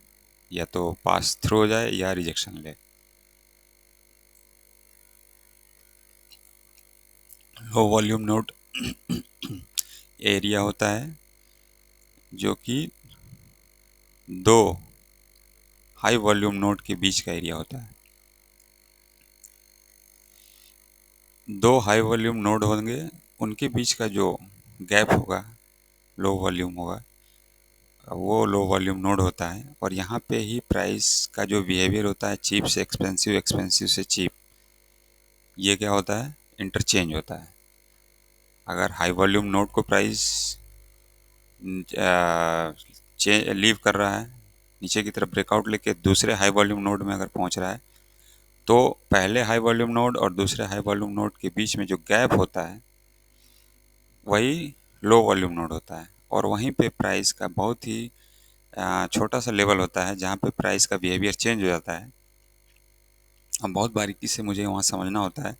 या तो पास थ्रू हो जाए या रिजेक्शन ले। लो वॉल्यूम नोट एरिया होता है जो कि दो हाई वॉल्यूम नोड के बीच का एरिया होता है। दो हाई वॉल्यूम नोड होंगे, उनके बीच का जो गैप होगा, लो वॉल्यूम होगा, वो लो वॉल्यूम नोड होता है। और यहाँ पे ही प्राइस का जो बिहेवियर होता है, चीप से एक्सपेंसिव, एक्सपेंसिव से चीप, ये क्या होता है, इंटरचेंज होता है। अगर हाई वॉल्यूम नोड को प्राइस लीव कर रहा है, नीचे की तरफ ब्रेकआउट लेके दूसरे हाई वॉल्यूम नोड में अगर पहुंच रहा है, तो पहले हाई वॉल्यूम नोड और दूसरे हाई वॉल्यूम नोड के बीच में जो गैप होता है, वही लो वॉल्यूम नोड होता है। और वहीं पे प्राइस का बहुत ही छोटा सा लेवल होता है जहाँ पे प्राइस का बिहेवियर चेंज हो जाता है। अब बहुत बारीकी से मुझे वहाँ समझना होता है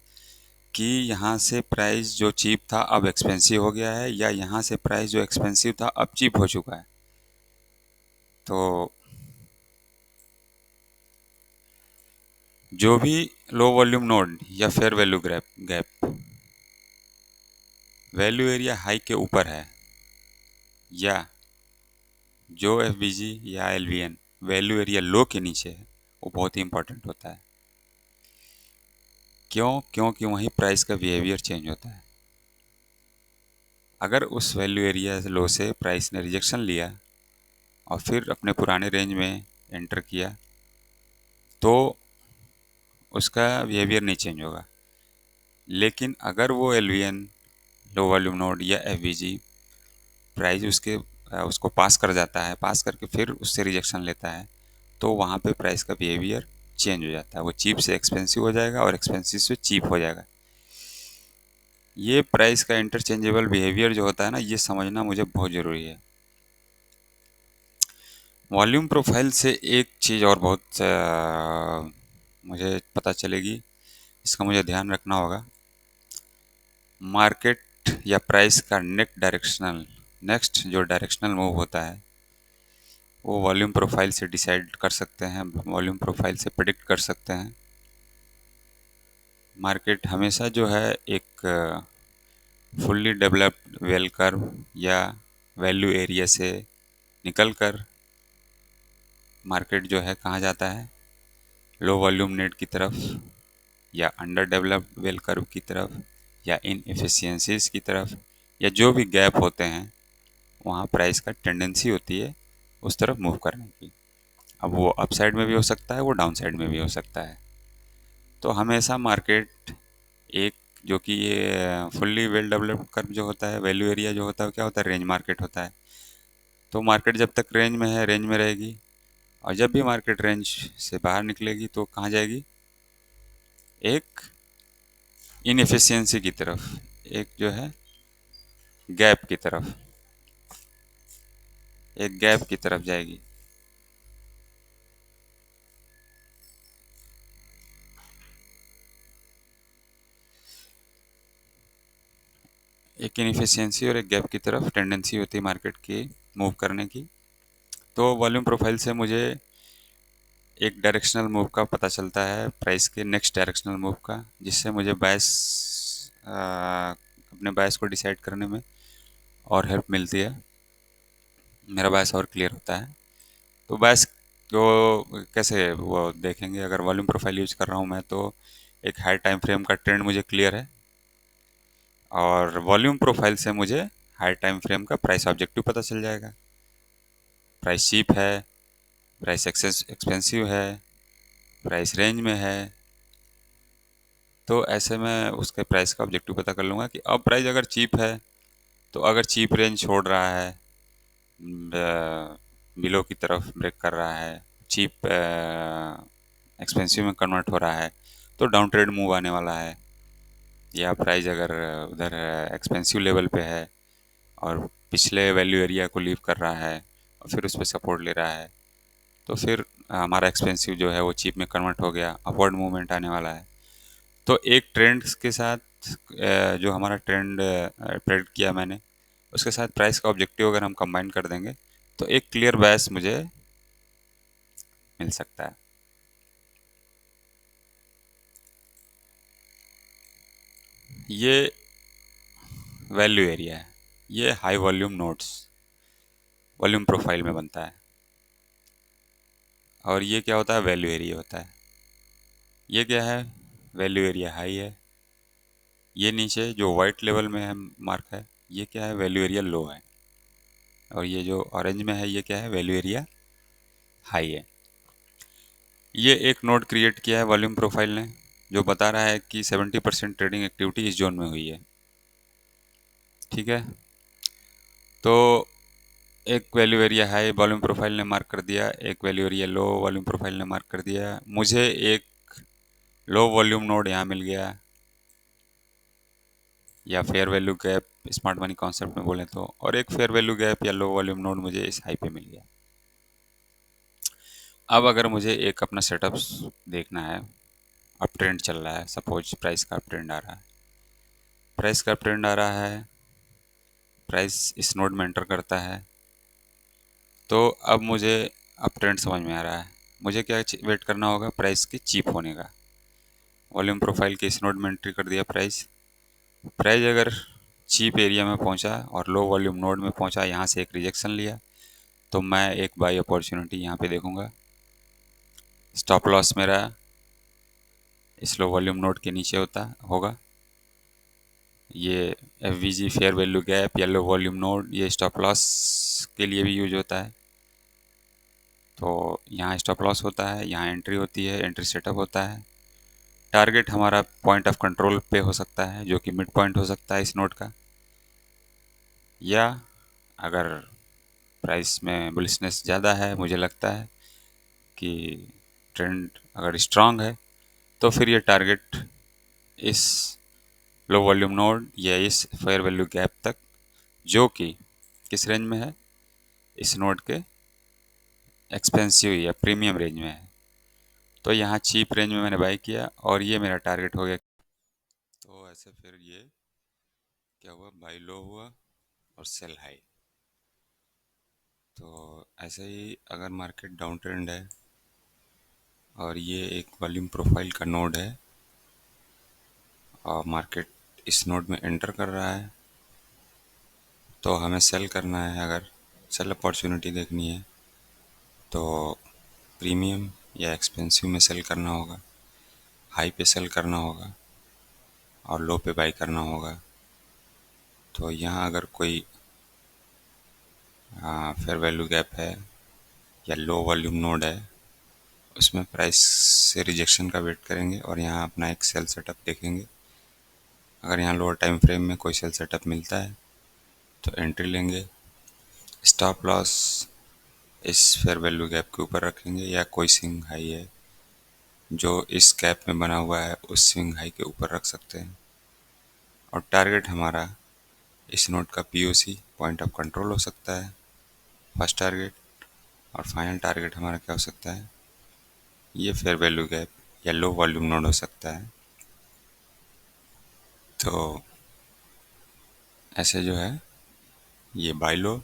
कि यहाँ से प्राइस जो चीप था अब एक्सपेंसिव हो गया है, या यहाँ से प्राइस जो एक्सपेंसिव था अब चीप हो चुका है। तो जो भी लो वॉल्यूम नोड या fair value gap gap value area high के ऊपर है, या जो एफबीजी या एलवीएन वैल्यू एरिया लो के नीचे है, वो बहुत ही इंपॉर्टेंट होता है। क्यों? क्योंकि वहीं प्राइस का बिहेवियर चेंज होता है। अगर उस वैल्यू एरिया लो से प्राइस ने रिजेक्शन लिया और फिर अपने पुराने रेंज में एंटर किया, तो उसका बिहेवियर नहीं चेंज होगा। लेकिन अगर वो एलवीएन, लो वॉल्यूम नोड, या एफवीजी प्राइस उसको पास कर जाता है, पास करके फिर उससे रिजेक्शन लेता है, तो वहाँ पे प्राइस का बिहेवियर चेंज हो जाता है। वो चीप से एक्सपेंसिव हो जाएगा और एक्सपेंसिव से चीप हो जाएगा। ये प्राइस का इंटरचेंजेबल बिहेवियर जो होता है ना, ये समझना मुझे बहुत ज़रूरी है। वॉल्यूम प्रोफाइल से एक चीज़ और बहुत मुझे पता चलेगी, इसका मुझे ध्यान रखना होगा। मार्केट या प्राइस का नेक्स्ट जो डायरेक्शनल मूव होता है, वो वॉल्यूम प्रोफाइल से डिसाइड कर सकते हैं, वॉल्यूम प्रोफाइल से प्रिडिक्ट कर सकते हैं। मार्केट हमेशा जो है एक फुल्ली डेवलप्ड वेल कर्व या वैल्यू एरिया से निकलकर मार्केट जो है कहाँ जाता है, लो वॉल्यूम नेट की तरफ, या अंडर डेवलप्ड वेल कर्व की तरफ, या इनएफिशिएंसीज की तरफ, या जो भी गैप होते हैं वहाँ प्राइस का टेंडेंसी होती है उस तरफ मूव करने की। अब वो अप साइड में भी हो सकता है, वो डाउन साइड में भी हो सकता है। तो हमेशा मार्केट एक, जो कि ये फुल्ली वेल डेवलप्ड कर्व जो होता है, वैल्यू एरिया जो होता है, क्या होता है, रेंज मार्केट होता है। तो मार्केट जब तक रेंज में है, रेंज में रहेगी। और जब भी मार्केट रेंज से बाहर निकलेगी तो कहाँ जाएगी, एक इनएफिशिएंसी की तरफ, एक जो है गैप की तरफ, एक गैप की तरफ जाएगी। एक इनएफिशिएंसी और एक गैप की तरफ टेंडेंसी होती है मार्केट की मूव करने की। तो वॉल्यूम प्रोफाइल से मुझे एक डायरेक्शनल मूव का पता चलता है, प्राइस के नेक्स्ट डायरेक्शनल मूव का, जिससे मुझे बायस अपने बायस को डिसाइड करने में और हेल्प मिलती है। मेरा बायस और क्लियर होता है। तो बायस को कैसे वो देखेंगे, अगर वॉल्यूम प्रोफाइल यूज कर रहा हूँ मैं, तो एक हाई टाइम फ्रेम का ट्रेंड मुझे क्लियर है, और वॉल्यूम प्रोफाइल से मुझे हाई टाइम फ्रेम का प्राइस ऑब्जेक्टिव पता चल जाएगा। प्राइस चीप है, प्राइस एक्सपेंसिव है, प्राइस रेंज में है। तो ऐसे में उसके प्राइस का ऑब्जेक्टिव पता कर लूँगा कि अब प्राइस अगर चीप है, तो अगर चीप रेंज छोड़ रहा है, बिलो की तरफ ब्रेक कर रहा है, चीप एक्सपेंसिव में कन्वर्ट हो रहा है, तो डाउन ट्रेड मूव आने वाला है। या प्राइस अगर उधर एक्सपेंसिव लेवल पे है और पिछले वैल्यू एरिया को लीव कर रहा है और फिर उस पर सपोर्ट ले रहा है, तो फिर हमारा एक्सपेंसिव जो है वो चीप में कन्वर्ट हो गया, अपवर्ड मूवमेंट आने वाला है। तो एक ट्रेंड के साथ जो हमारा ट्रेंड प्रेडिक्ट किया मैंने, उसके साथ प्राइस का ऑब्जेक्टिव अगर हम कंबाइन कर देंगे, तो एक क्लियर बैस मुझे मिल सकता है। ये वैल्यू एरिया है, ये high volume notes volume profile में बनता है। और ये क्या होता है, वैल्यू एरिया होता है। ये क्या है, वैल्यू एरिया हाई है। ये नीचे जो वाइट लेवल में है मार्क है, ये क्या है, वैल्यू एरिया लो है। और ये जो ऑरेंज में है, ये क्या है, वैल्यू एरिया हाई है। ये एक नोड क्रिएट किया है वॉल्यूम प्रोफाइल ने, जो बता रहा है कि 70% ट्रेडिंग एक्टिविटी इस जोन में हुई है। ठीक है, तो एक value area high volume profile ने मार्क कर दिया, एक value area low volume profile ने मार्क कर दिया। मुझे एक लो वॉल्यूम नोड यहाँ मिल गया, या fair value gap smart money concept में बोले तो, और एक फेयर वैल्यू गैप या लो वॉल्यूम नोड मुझे इस हाई पे मिल गया। अब अगर मुझे एक अपना सेटअप देखना है, अप ट्रेंड चल रहा है, सपोज प्राइस का अप ट्रेंड आ रहा है, प्राइस का अप ट्रेंड आ रहा है, प्राइस इस नोड में एंटर करता है, तो अब मुझे अप ट्रेंड समझ में आ रहा है। मुझे क्या वेट करना होगा, प्राइस के चीप होने का। वॉल्यूम प्रोफाइल के इस नोड में एंट्री कर दिया प्राइस, प्राइस अगर चीप एरिया में पहुंचा और लो वॉल्यूम नोड में पहुंचा, यहाँ से एक रिजेक्शन लिया, तो मैं एक बाई अपॉर्चुनिटी यहाँ पे देखूंगा। स्टॉप लॉस मेरा इस लो वॉल्यूम नोड के नीचे होगा। ये F we ji fair value gap या लो वॉल्यूम नोड, ये स्टॉप लॉस के लिए भी यूज होता है। तो यहाँ स्टॉप लॉस होता है, यहाँ एंट्री होती है, एंट्री सेटअप होता है। टारगेट हमारा पॉइंट ऑफ कंट्रोल पे हो सकता है, जो कि मिड पॉइंट हो सकता है इस नोड का। या अगर प्राइस में बुलिशनेस ज़्यादा है, मुझे लगता है कि ट्रेंड अगर स्ट्रांग है, तो फिर ये टारगेट इस लो वॉल्यूम नोड या इस फेयर वैल्यू गैप तक, जो कि किस रेंज में है, इस नोड के एक्सपेंसिव या प्रीमियम रेंज में है। तो यहाँ चीप रेंज में मैंने बाई किया और ये मेरा टारगेट हो गया। तो ऐसे फिर ये क्या हुआ, बाई लो हुआ और सेल हाई। तो ऐसे ही अगर मार्केट डाउन ट्रेंड है और ये एक वॉल्यूम प्रोफाइल का नोड है और मार्केट इस नोड में एंटर कर रहा है, तो हमें सेल करना है। अगर सेल अपॉर्चुनिटी देखनी है तो प्रीमियम या एक्सपेंसिव में सेल करना होगा, हाई पे सेल करना होगा और लो पे बाई करना होगा। तो यहाँ अगर कोई फेयर वैल्यू गैप है या लो वॉल्यूम नोड है, उसमें प्राइस से रिजेक्शन का वेट करेंगे और यहाँ अपना एक सेल सेटअप देखेंगे। अगर यहाँ लोअर टाइम फ्रेम में कोई सेल सेटअप मिलता है तो एंट्री लेंगे। स्टॉप लॉस इस फेयर वैल्यू गैप के ऊपर रखेंगे, या कोई स्विंग हाई है जो इस गैप में बना हुआ है, उस स्विंग हाई के ऊपर रख सकते हैं। और टारगेट हमारा इस नोट का पीओसी पॉइंट ऑफ कंट्रोल हो सकता है, फर्स्ट टारगेट। और फाइनल टारगेट हमारा क्या हो सकता है, ये फेयर वैल्यू गैप या लो वॉल्यूम नोड हो सकता है। तो ऐसे जो है, ये बाय लो,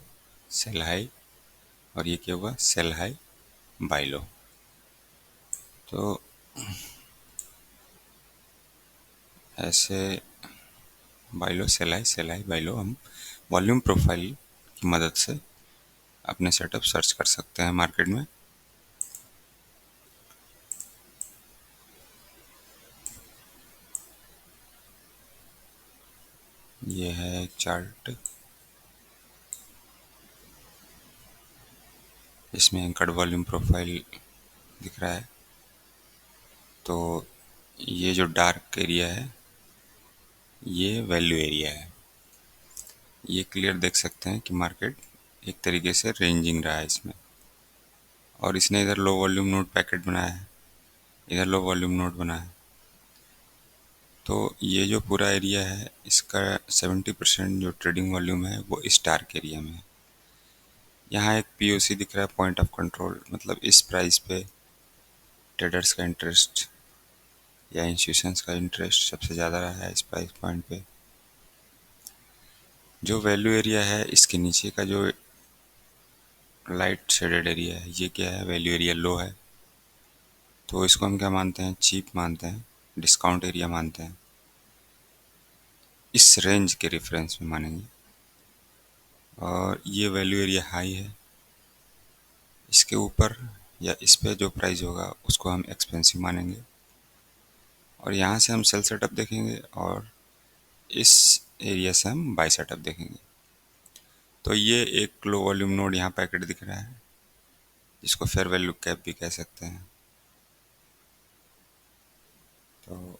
सेल हाई, और ये क्या हुआ, सेल हाई बाय लो। तो ऐसे बाय लो सेल हाई बाय लो हम वॉल्यूम प्रोफाइल की मदद से अपने सेटअप सर्च कर सकते हैं मार्केट में। ये है एक चार्ट, इसमें एंकर्ड वॉल्यूम प्रोफाइल दिख रहा है। तो ये जो डार्क एरिया है, ये वैल्यू एरिया है। ये क्लियर देख सकते हैं कि मार्केट एक तरीके से रेंजिंग रहा है इसमें, और इसने इधर लो वॉल्यूम नोड पैकेट बनाया है, इधर लो वॉल्यूम नोड बना है। तो ये जो पूरा एरिया है, इसका 70% जो ट्रेडिंग वॉल्यूम है वो इस डार्क एरिया में है। यहाँ एक पीओसी दिख रहा है, पॉइंट ऑफ कंट्रोल, मतलब इस प्राइस पे ट्रेडर्स का इंटरेस्ट या इंस्टीट्यूशंस का इंटरेस्ट सबसे ज़्यादा रहा है इस प्राइस पॉइंट पे। जो वैल्यू एरिया है, इसके नीचे का जो लाइट शेडेड एरिया है, ये क्या है, वैल्यू एरिया लो है। तो इसको हम क्या मानते हैं, चीप मानते हैं, डिस्काउंट एरिया मानते हैं। इस रेंज के रेफरेंस में मानेंगे। और ये वैल्यू एरिया हाई है। इसके ऊपर या इस पे जो प्राइस होगा उसको हम एक्सपेंसिव मानेंगे, और यहाँ से हम सेल सेटअप देखेंगे और इस एरिया से हम बाय सेटअप देखेंगे। तो ये एक लो वॉल्यूम नोड यहाँ पैकेट दिख रहा है, जिसको फेयर वैल्यू कैप भी कह सकते हैं। तो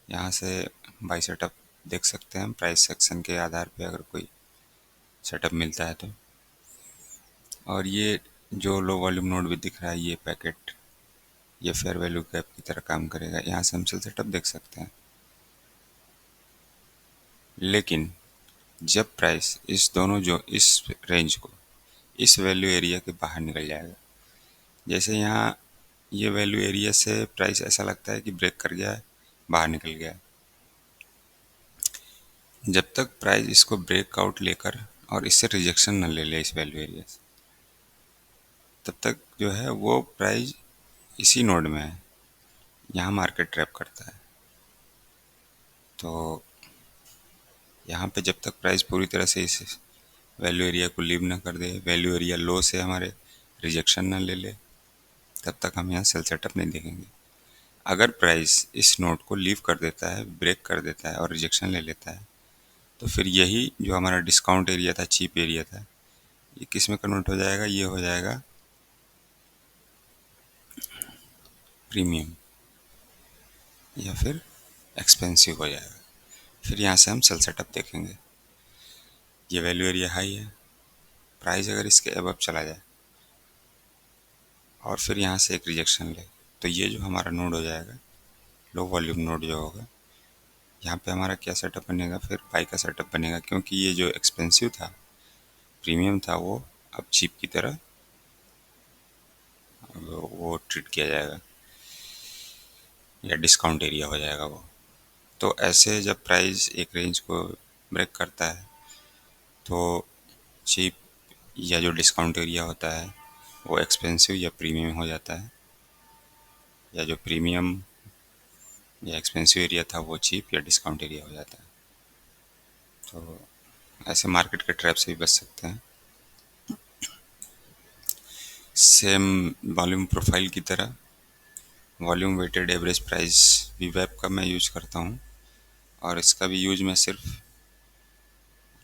यहाँ से बाय सेटअप देख सकते हैं प्राइस सेक्शन के आधार पे, अगर कोई सेटअप मिलता है तो। और ये जो लो वॉल्यूम नोड भी दिख रहा है, ये पैकेट, ये फेयर वैल्यू कैप की तरह काम करेगा। यहाँ से हम सेल सेटअप देख सकते हैं। लेकिन जब प्राइस इस दोनों जो इस रेंज को, इस वैल्यू एरिया के बाहर निकल जाएगा, जैसे यहाँ ये वैल्यू एरिया से प्राइस ऐसा लगता है कि ब्रेक कर गया है, बाहर निकल गया है। जब तक प्राइस इसको ब्रेकआउट लेकर और इससे रिजेक्शन न ले ले इस वैल्यू एरिया से, तब तक जो है वो प्राइस इसी नोड में है, यहाँ मार्केट ट्रैप करता है। तो यहाँ पे जब तक प्राइस पूरी तरह से इस वैल्यू एरिया को लीव ना कर दे, वैल्यू एरिया लो से हमारे रिजेक्शन ना ले ले, तब तक हम यहाँ सेल सेटअप नहीं देखेंगे। अगर प्राइस इस नोड को लीव कर देता है, ब्रेक कर देता है और रिजेक्शन ले लेता है, तो फिर यही जो हमारा डिस्काउंट एरिया था, चीप एरिया था, ये किस में कन्वर्ट हो जाएगा? ये हो जाएगा प्रीमियम, या फिर एक्सपेंसिव हो जाएगा। फिर यहाँ से हम सेल सेटअप देखेंगे। ये वैल्यू एरिया हाई है, प्राइस अगर इसके अबव चला जाए और फिर यहाँ से एक रिजेक्शन ले, तो ये जो हमारा नोड हो जाएगा, लो वॉल्यूम नोड जो होगा, यहाँ पे हमारा क्या सेटअप बनेगा? फिर बाई का सेटअप बनेगा, क्योंकि ये जो एक्सपेंसिव था, प्रीमियम था, वो अब चीप की तरह वो ट्रीट किया जाएगा, या डिस्काउंट एरिया हो जाएगा वो। तो ऐसे जब प्राइस एक रेंज को ब्रेक करता है, तो चीप या जो डिस्काउंट एरिया होता है वो एक्सपेंसिव या प्रीमियम हो जाता है, या जो प्रीमियम या एक्सपेंसिव एरिया था वो चीप या डिस्काउंट एरिया हो जाता है। तो ऐसे मार्केट के ट्रैप से भी बच सकते हैं। सेम वॉल्यूम प्रोफाइल की तरह वॉल्यूम वेटेड एवरेज प्राइस वीवैप का मैं यूज करता हूँ, और इसका भी यूज मैं सिर्फ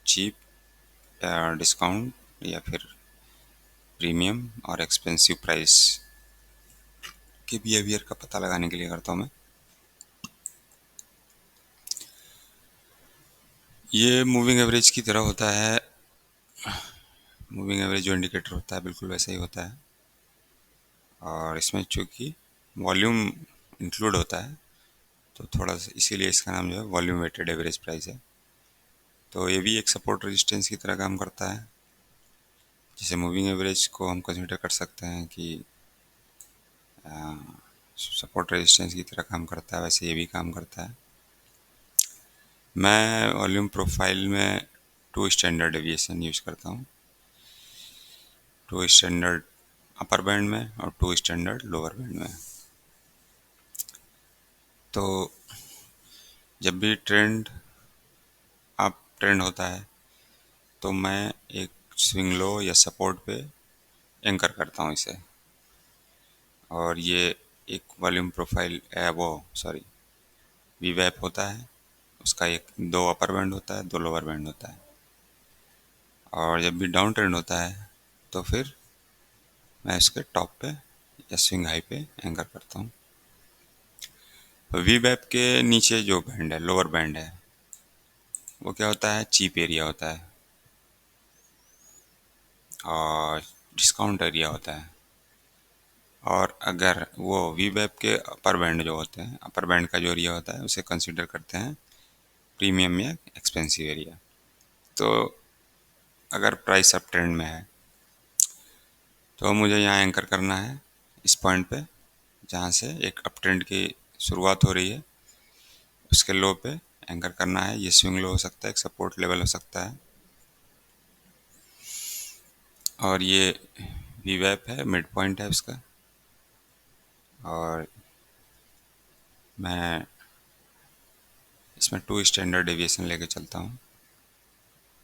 चीप या डिस्काउंट या फिर प्रीमियम और एक्सपेंसिव प्राइस के बिहेवियर का पता लगाने के लिए करता हूँ मैं। ये मूविंग एवरेज की तरह होता है। मूविंग एवरेज जो इंडिकेटर होता है बिल्कुल वैसा ही होता है, और इसमें चूँकि वॉल्यूम इंक्लूड होता है, तो थोड़ा सा इसीलिए इसका नाम जो है वॉल्यूम वेटेड एवरेज प्राइस है। तो ये भी एक सपोर्ट रेजिस्टेंस की तरह काम करता है। जैसे मूविंग एवरेज को हम कंसिडर कर सकते हैं कि सपोर्ट रेजिस्टेंस की तरह काम करता है, वैसे ये भी काम करता है। मैं वॉल्यूम प्रोफाइल में 2 स्टैंडर्ड डेविएशन यूज करता हूँ, 2 स्टैंडर्ड अपर बैंड में और 2 स्टैंडर्ड लोअर बैंड में। तो जब भी ट्रेंड अप ट्रेंड होता है, तो मैं एक स्विंग लो या सपोर्ट पे एंकर करता हूँ इसे। और ये एक वॉल्यूम प्रोफाइल वो सॉरी वीवैप होता है, उसका एक 2 अपर बैंड होता है, 2 लोअर बैंड होता है। और जब भी डाउन ट्रेंड होता है, तो फिर मैं इसके टॉप पे या स्विंग हाई पे एंकर करता हूँ। वीवैप के नीचे जो बैंड है, लोअर बैंड है, वो क्या होता है? चीप एरिया होता है और डिस्काउंट एरिया होता है। और अगर वो वीवैप के अपर बैंड जो होते हैं, अपर बैंड का जो एरिया होता है, उसे कंसीडर करते हैं प्रीमियम या एक्सपेंसिव एरिया। तो अगर प्राइस अप ट्रेंड में है, तो मुझे यहाँ एंकर करना है इस पॉइंट पे, जहाँ से एक अप ट्रेंड की शुरुआत हो रही है, उसके लो पे एंकर करना है। ये स्विंग लो हो सकता है, एक सपोर्ट लेवल हो सकता है। और ये वीवैप है, मिड पॉइंट है उसका। और मैं इसमें 2 स्टैंडर्ड डेविएशन लेके चलता हूँ।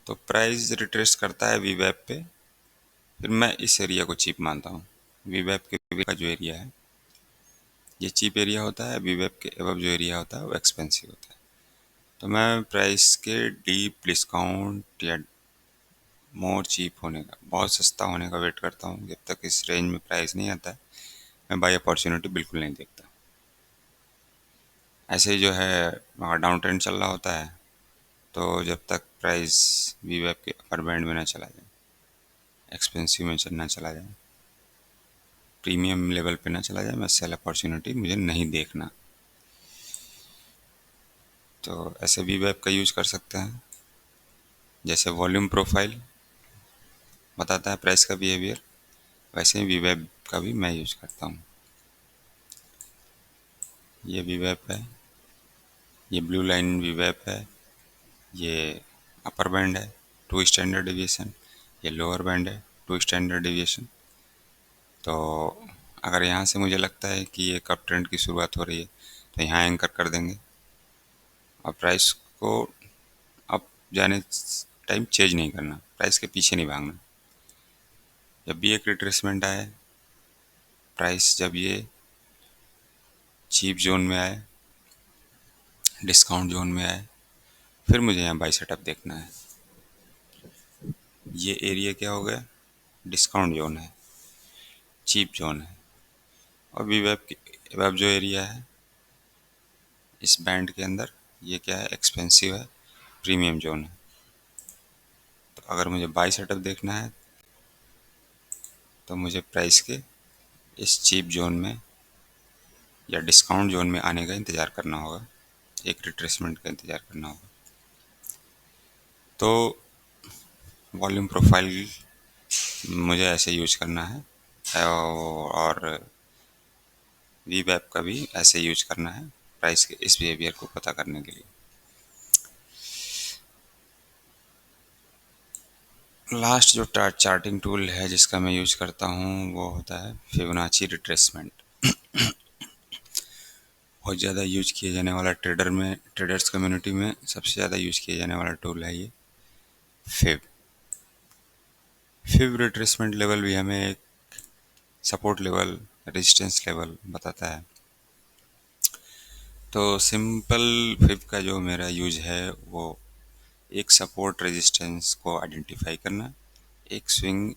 तो प्राइस रिट्रेस करता है वी वेब पे, फिर मैं इस एरिया को चीप मानता हूँ। वी वेब के का जो एरिया है ये चीप एरिया होता है, वी वेब के एबव जो एरिया होता है वो एक्सपेंसिव होता है। तो मैं प्राइस के डीप डिस्काउंट या मोर चीप होने का, बहुत सस्ता होने का वेट करता हूँ। जब तक इस रेंज में प्राइस नहीं आता है मैं बाई अपॉर्चुनिटी बिल्कुल नहीं देखता। ऐसे ही जो है वहाँ डाउन ट्रेंड चल रहा होता है, तो जब तक प्राइस वी वेब के अपर बैंड में ना चला जाए, एक्सपेंसिव में ना चला जाए, प्रीमियम लेवल पे ना चला जाए, मैं सेल अपॉर्चुनिटी मुझे नहीं देखना। तो ऐसे वी वेब का यूज कर सकते हैं। जैसे वॉल्यूम प्रोफाइल बताता है प्राइस का बिहेवियर, वैसे ही वी वेब का भी मैं यूज करता हूँ। ये वी वेब है, ये ब्लू लाइन वी वेब है, ये अपर बैंड है 2 स्टैंडर्ड डेविएशन, ये लोअर बैंड है 2 स्टैंडर्ड डेविएशन। तो अगर यहाँ से मुझे लगता है कि ये कब ट्रेंड की शुरुआत हो रही है तो यहाँ एंकर कर देंगे और प्राइस को अब जाने टाइम चेंज नहीं करना, प्राइस के पीछे नहीं भागना। जब भी एक रिट्रेसमेंट आए, प्राइस जब ये चीप जोन में आए, डिस्काउंट जोन में आए, फिर मुझे यहाँ बाई सेटअप देखना है। ये एरिया क्या हो गया, डिस्काउंट जोन है, चीप जोन है। और वी वेब के वेब जो एरिया है इस बैंड के अंदर, ये क्या है, एक्सपेंसिव है, प्रीमियम जोन है। तो अगर मुझे बाई सेटअप देखना है तो मुझे प्राइस के इस चीप जोन में या डिस्काउंट जोन में आने का इंतज़ार करना होगा, एक रिट्रेसमेंट का इंतज़ार करना होगा। तो वॉल्यूम प्रोफाइल मुझे ऐसे यूज करना है और वी वेब का भी ऐसे यूज करना है प्राइस के इस बिहेवियर को पता करने के लिए। लास्ट जो चार्टिंग टूल है जिसका मैं यूज करता हूँ वो होता है फिबोनाची रिट्रेसमेंट। बहुत ज़्यादा यूज किए जाने वाला ट्रेडर्स कम्युनिटी में सबसे ज़्यादा यूज किया जाने वाला टूल है ये फिब। फिब रिट्रेसमेंट लेवल भी हमें एक सपोर्ट लेवल, रेजिस्टेंस लेवल बताता है। तो सिंपल फिब का जो मेरा यूज है वो एक सपोर्ट रेजिस्टेंस को आइडेंटिफाई करना, एक स्विंग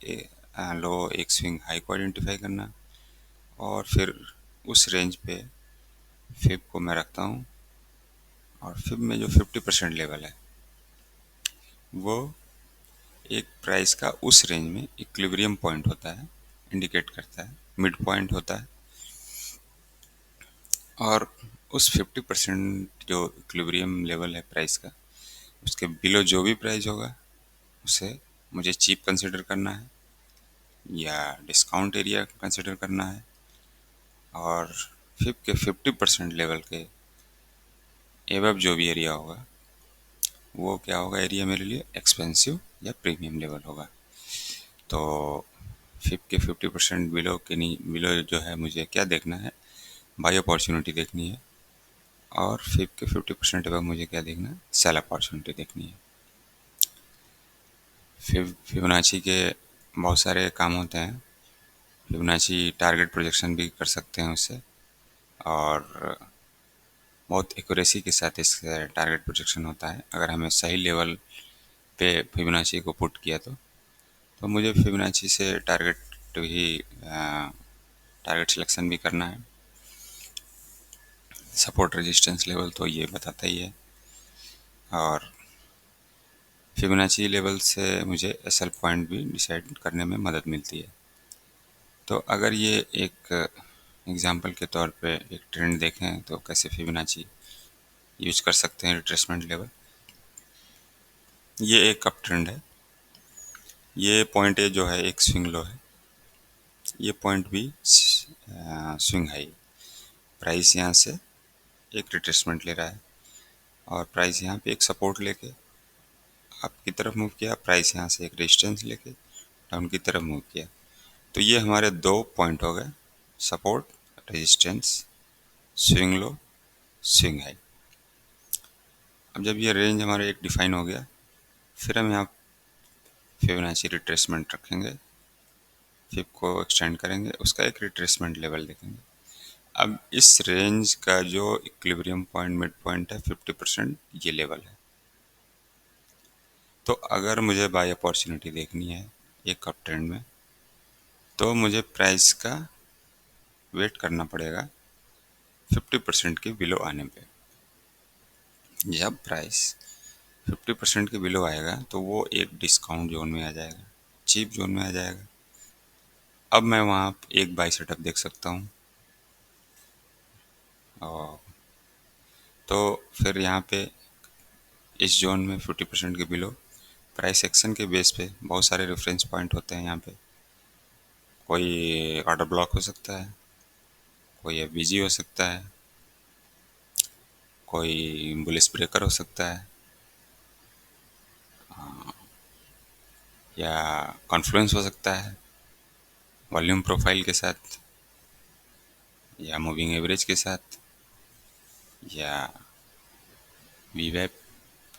लो, एक स्विंग हाई को आइडेंटिफाई करना, और फिर उस रेंज पे फिब को मैं रखता हूँ। और फिब में जो 50% लेवल है वो एक प्राइस का उस रेंज में इक्विलिब्रियम पॉइंट होता है, इंडिकेट करता है, मिड पॉइंट होता है। और उस 50% जो इक्विलिब्रियम लेवल है प्राइस का, उसके बिलो जो भी प्राइस होगा उसे मुझे चीप कंसिडर करना है या डिस्काउंट एरिया कंसिडर करना है। और फिब के 50% लेवल के एबव जो भी एरिया होगा वो क्या होगा, एरिया मेरे लिए एक्सपेंसिव या प्रीमियम लेवल होगा। तो फिब के 50% बिलो के नहीं, बिलो जो है मुझे क्या देखना है, बाई अपॉर्चुनिटी देखनी है। और फिब के 50% अबव मुझे क्या देखना है, सेल अपॉर्चुनिटी देखनी है। फिबोनाची के बहुत सारे काम होते हैं। फिबोनाची टारगेट प्रोजेक्शन भी कर सकते हैं उससे, और बहुत एक्यूरेसी के साथ इस टारगेट प्रोजेक्शन होता है। अगर हमें सही लेवल पे फिबोनाची को पुट किया तो मुझे फिबोनाची से टारगेट सिलेक्शन भी करना है। सपोर्ट रेजिस्टेंस लेवल तो ये बताता ही है, और फिबोनाची लेवल से मुझे एसएल पॉइंट भी डिसाइड करने में मदद मिलती है। तो अगर ये एक एग्जांपल के तौर पे एक ट्रेंड देखें तो कैसे फिबोनाची यूज कर सकते हैं रिट्रेसमेंट लेवल। ये एक अप ट्रेंड है, ये पॉइंट ए जो है एक स्विंग लो है, ये पॉइंट भी स्विंग हाई। प्राइस यहाँ से एक रिट्रेसमेंट ले रहा है और प्राइस यहाँ पे एक सपोर्ट लेके अप की तरफ मूव किया, प्राइस यहाँ से एक रेजिस्टेंस लेके डाउन की तरफ मूव किया। तो ये हमारे दो पॉइंट हो गए, support, resistance, swing low, swing high. अब जब ये रेंज हमारा एक डिफाइन हो गया फिर हम यहाँ फिबोनाची रिट्रेसमेंट रखेंगे, फिब को एक्सटेंड करेंगे, उसका एक रिट्रेसमेंट लेवल देखेंगे। अब इस रेंज का जो इक्विलिब्रियम पॉइंट मिड पॉइंट है 50%, ये लेवल है। तो अगर मुझे बाय अपॉर्चुनिटी देखनी है एक अप ट्रेंड में, तो मुझे प्राइस का वेट करना पड़ेगा 50% के बिलो आने पे। जब प्राइस 50% के बिलो आएगा तो वो एक डिस्काउंट जोन में आ जाएगा, चीप जोन में आ जाएगा। अब मैं वहाँ एक बाई सेटअप देख सकता हूँ। और तो फिर यहाँ पे इस जोन में 50% के बिलो प्राइस एक्शन के बेस पे बहुत सारे रेफरेंस पॉइंट होते हैं। यहाँ पे कोई ऑर्डर ब्लॉक हो सकता है, कोई एफबीजी हो सकता है, कोई बुलिस ब्रेकर हो सकता है, या कॉन्फ्लुएंस हो सकता है वॉल्यूम प्रोफाइल के साथ, या मूविंग एवरेज के साथ, या वीवेप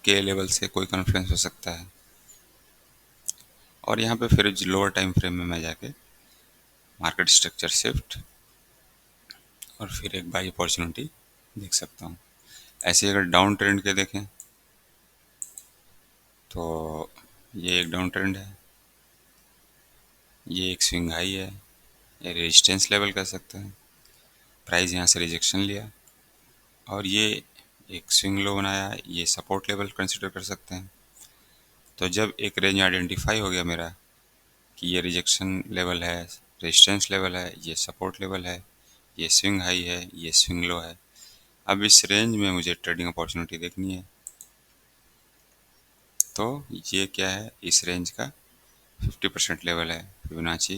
के लेवल से कोई कॉन्फ्लुएंस हो सकता है। और यहाँ पे फिर लोअर टाइम फ्रेम में मैं जाके मार्केट स्ट्रक्चर शिफ्ट और फिर एक बाई अपॉर्चुनिटी देख सकता हूँ। ऐसे अगर डाउन ट्रेंड के देखें तो ये एक डाउन ट्रेंड है, ये एक स्विंग हाई है, ये रेजिस्टेंस लेवल कह सकते हैं। प्राइस यहाँ से रिजेक्शन लिया और ये एक स्विंग लो बनाया, ये सपोर्ट लेवल कंसिडर कर सकते हैं। तो जब एक रेंज आइडेंटिफाई हो गया मेरा कि ये रिजेक्शन लेवल है, रेजिस्टेंस लेवल है, ये सपोर्ट लेवल है, ये स्विंग हाई है, ये स्विंग लो है, अब इस रेंज में मुझे ट्रेडिंग अपॉर्चुनिटी देखनी है। तो ये क्या है, इस रेंज का 50% लेवल है फिबोनाची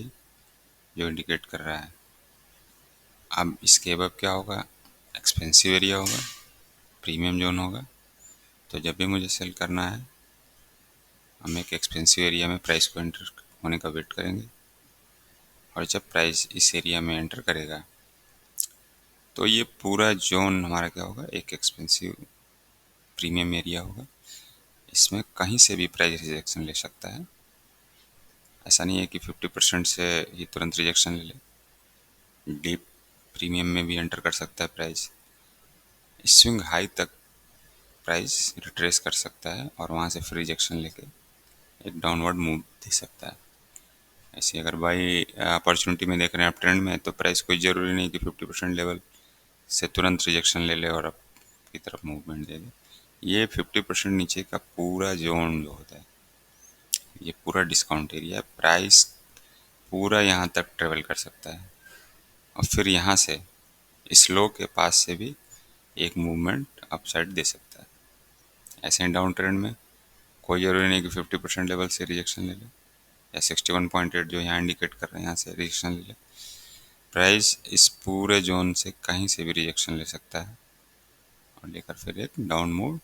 जो इंडिकेट कर रहा है। अब इसके अब क्या होगा, एक्सपेंसिव एरिया होगा, प्रीमियम जोन होगा। तो जब भी मुझे सेल करना है, हम एक एक्सपेंसिव एरिया में प्राइस को एंटर होने का वेट करेंगे। और जब प्राइस इस एरिया में एंटर करेगा तो ये पूरा जोन हमारा क्या होगा, एक एक्सपेंसिव प्रीमियम एरिया होगा। इसमें कहीं से भी प्राइस रिजेक्शन ले सकता है। ऐसा नहीं है कि 50% से ही तुरंत रिजेक्शन ले ले, डीप प्रीमियम में भी एंटर कर सकता है प्राइस। स्विंग हाई तक प्राइस रिट्रेस कर सकता है और वहाँ से फिर रिजेक्शन लेके एक डाउनवर्ड मूव दे सकता है। ऐसे अगर बाई अपॉर्चुनिटी में देख रहे हैं आप ट्रेंड में, तो प्राइस कोई ज़रूरी नहीं कि 50% लेवल से तुरंत रिजेक्शन ले ले और अप की तरफ मूवमेंट दे दे। ये 50% नीचे का पूरा जोन जो होता है, ये पूरा डिस्काउंट एरिया, प्राइस पूरा यहाँ तक ट्रेवल कर सकता है और फिर यहाँ से इस लो के पास से भी एक मूवमेंट अपसाइड दे सकता है। ऐसे ही डाउन ट्रेंड में कोई ज़रूरी नहीं कि 50% लेवल से रिजेक्शन ले ले, या 61.8 जो यहाँ इंडिकेट कर रहे हैं यहाँ से रिजेक्शन ले ले। प्राइस इस पूरे जोन से कहीं से भी रिजेक्शन ले सकता है और लेकर फिर एक डाउन मूव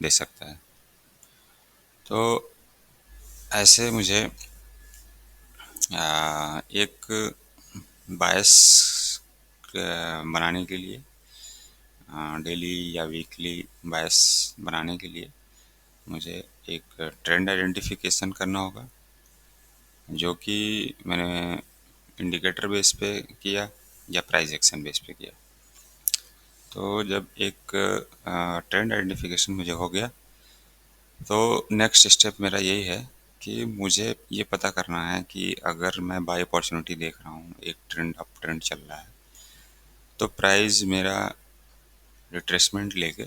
दे सकता है। तो ऐसे मुझे एक बायस बनाने के लिए, डेली या वीकली बायस बनाने के लिए मुझे एक ट्रेंड आइडेंटिफिकेशन करना होगा, जो कि मैंने इंडिकेटर बेस पे किया या प्राइस एक्शन बेस पे किया। तो जब एक ट्रेंड आइडेंटिफिकेशन मुझे हो गया, तो नेक्स्ट स्टेप मेरा यही है कि मुझे ये पता करना है कि अगर मैं बाय अपॉर्चुनिटी देख रहा हूँ, एक ट्रेंड अप ट्रेंड चल रहा है, तो प्राइस मेरा रिट्रेसमेंट लेके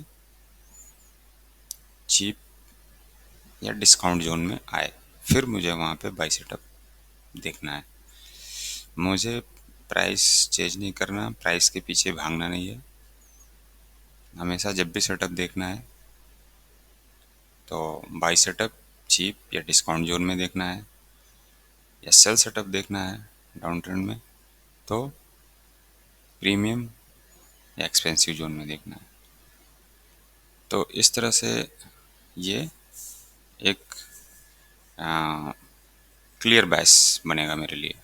चीप या डिस्काउंट जोन में आए, फिर मुझे वहाँ पे बाय सेटअप देखना है। मुझे प्राइस चेंज नहीं करना, प्राइस के पीछे भागना नहीं है। हमेशा जब भी सेटअप देखना है तो बाई सेटअप चीप या डिस्काउंट जोन में देखना है, या सेल सेटअप देखना है डाउन ट्रेंड में तो प्रीमियम या एक्सपेंसिव जोन में देखना है। तो इस तरह से ये एक क्लियर बैस बनेगा मेरे लिए।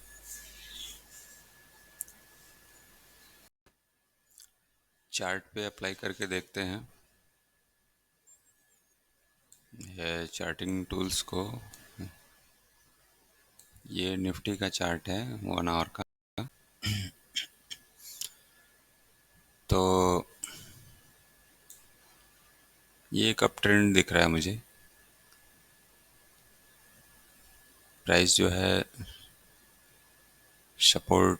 चार्ट पे अप्लाई करके देखते हैं। है चार्टिंग टूल्स को। ये निफ्टी का चार्ट है 1 आवर का। तो ये एक अप ट्रेंड दिख रहा है मुझे। प्राइस जो है सपोर्ट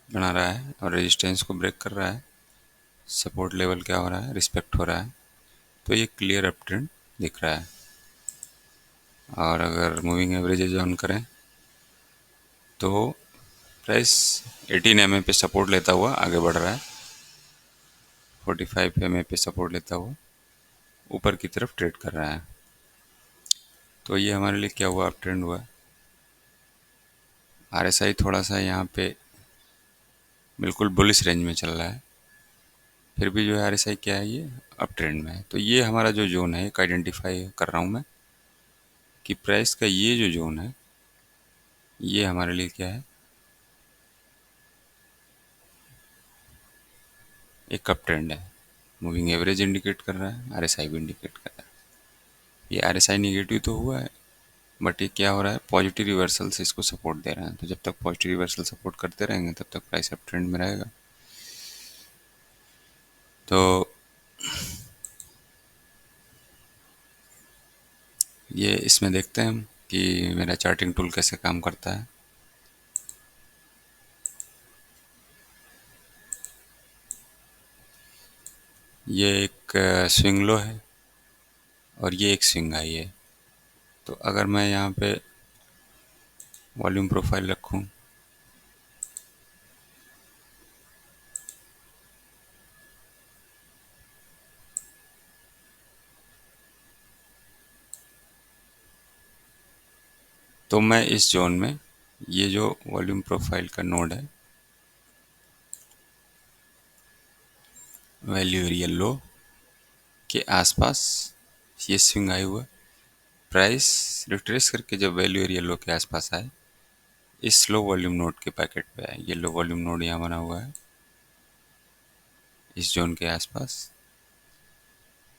बना रहा है और रेजिस्टेंस को ब्रेक कर रहा है। सपोर्ट लेवल क्या हो रहा है, रिस्पेक्ट हो रहा है। तो ये क्लियर अप ट्रेंड दिख रहा है। और अगर मूविंग एवरेजेज ऑन करें तो प्राइस 18 एमए पे सपोर्ट लेता हुआ आगे बढ़ रहा है। 45 एमए पे सपोर्ट लेता हुआ ऊपर की तरफ ट्रेड कर रहा है। तो ये हमारे लिए क्या हुआ, अप ट्रेंड हुआ। आरएसआई थोड़ा सा यहाँ पे बिल्कुल बुलिश रेंज में चल रहा है, फिर भी जो है आरएसआई क्या है, ये अप ट्रेंड में है। तो ये हमारा जो जोन है एक आइडेंटिफाई कर रहा हूँ मैं कि प्राइस का ये जो जोन है ये हमारे लिए क्या है, एक अप ट्रेंड है। मूविंग एवरेज इंडिकेट कर रहा है, आरएसआई भी इंडिकेट कर रहा है। ये आरएसआई निगेटिव तो हुआ है, बट ये क्या हो रहा है, पॉजिटिव रिवर्सल से इसको सपोर्ट दे रहा है। तो जब तक पॉजिटिव रिवर्सल सपोर्ट करते रहेंगे तब तक प्राइस अप ट्रेंड में रहेगा। तो ये इसमें देखते हैं हम कि मेरा चार्टिंग टूल कैसे काम करता है। ये एक स्विंग लो है और ये एक स्विंग हाई है। तो अगर मैं यहाँ पे वॉल्यूम प्रोफाइल रखूँ तो मैं इस जोन में, ये जो वॉल्यूम प्रोफाइल का नोड है, वैल्यू एरिया लो के आसपास ये स्विंग आई हुआ। प्राइस रिट्रेस करके जब वैल्यू एरिया लो के आसपास आए, इस लो वॉल्यूम नोड के पैकेट पे आए। ये लो वॉल्यूम नोड यहाँ बना हुआ है इस जोन के आसपास।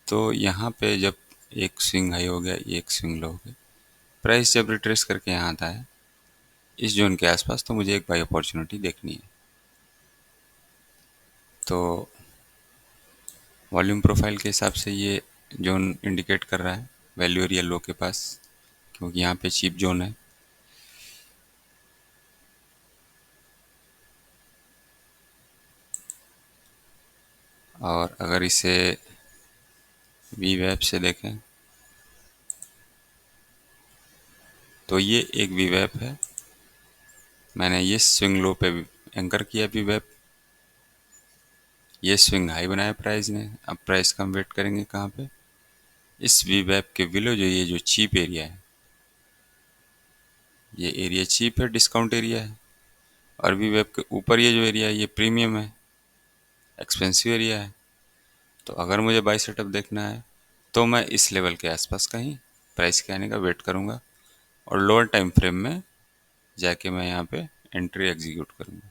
तो यहाँ पे जब एक स्विंग हाई हो गया, एक स्विंग लो हो गया, प्राइस जब रिट्रेस करके यहाँ आता है इस जोन के आसपास, तो मुझे एक बाई अपॉर्चुनिटी देखनी है। तो वॉल्यूम प्रोफाइल के हिसाब से ये जोन इंडिकेट कर रहा है वैल्यू एरिया लो के पास, क्योंकि यहाँ पे चीप जोन है। और अगर इसे वी वेब से देखें तो ये एक वी वेब है। मैंने ये स्विंग लो पे एंकर किया वी वेब, ये स्विंग हाई बनाया प्राइस ने। अब प्राइस का हम वेट करेंगे कहाँ पे, इस वी वेब के बिलो जो ये जो चीप एरिया है, ये एरिया चीप है, डिस्काउंट एरिया है। और वी वेब के ऊपर ये जो एरिया है ये प्रीमियम है, एक्सपेंसिव एरिया है। तो अगर मुझे बाई सेटअप देखना है तो मैं इस लेवल के आसपास कहीं प्राइस के आने का वेट करूंगा और लोअर टाइम फ्रेम में जाके मैं यहाँ पे एंट्री एग्जीक्यूट करूंगा।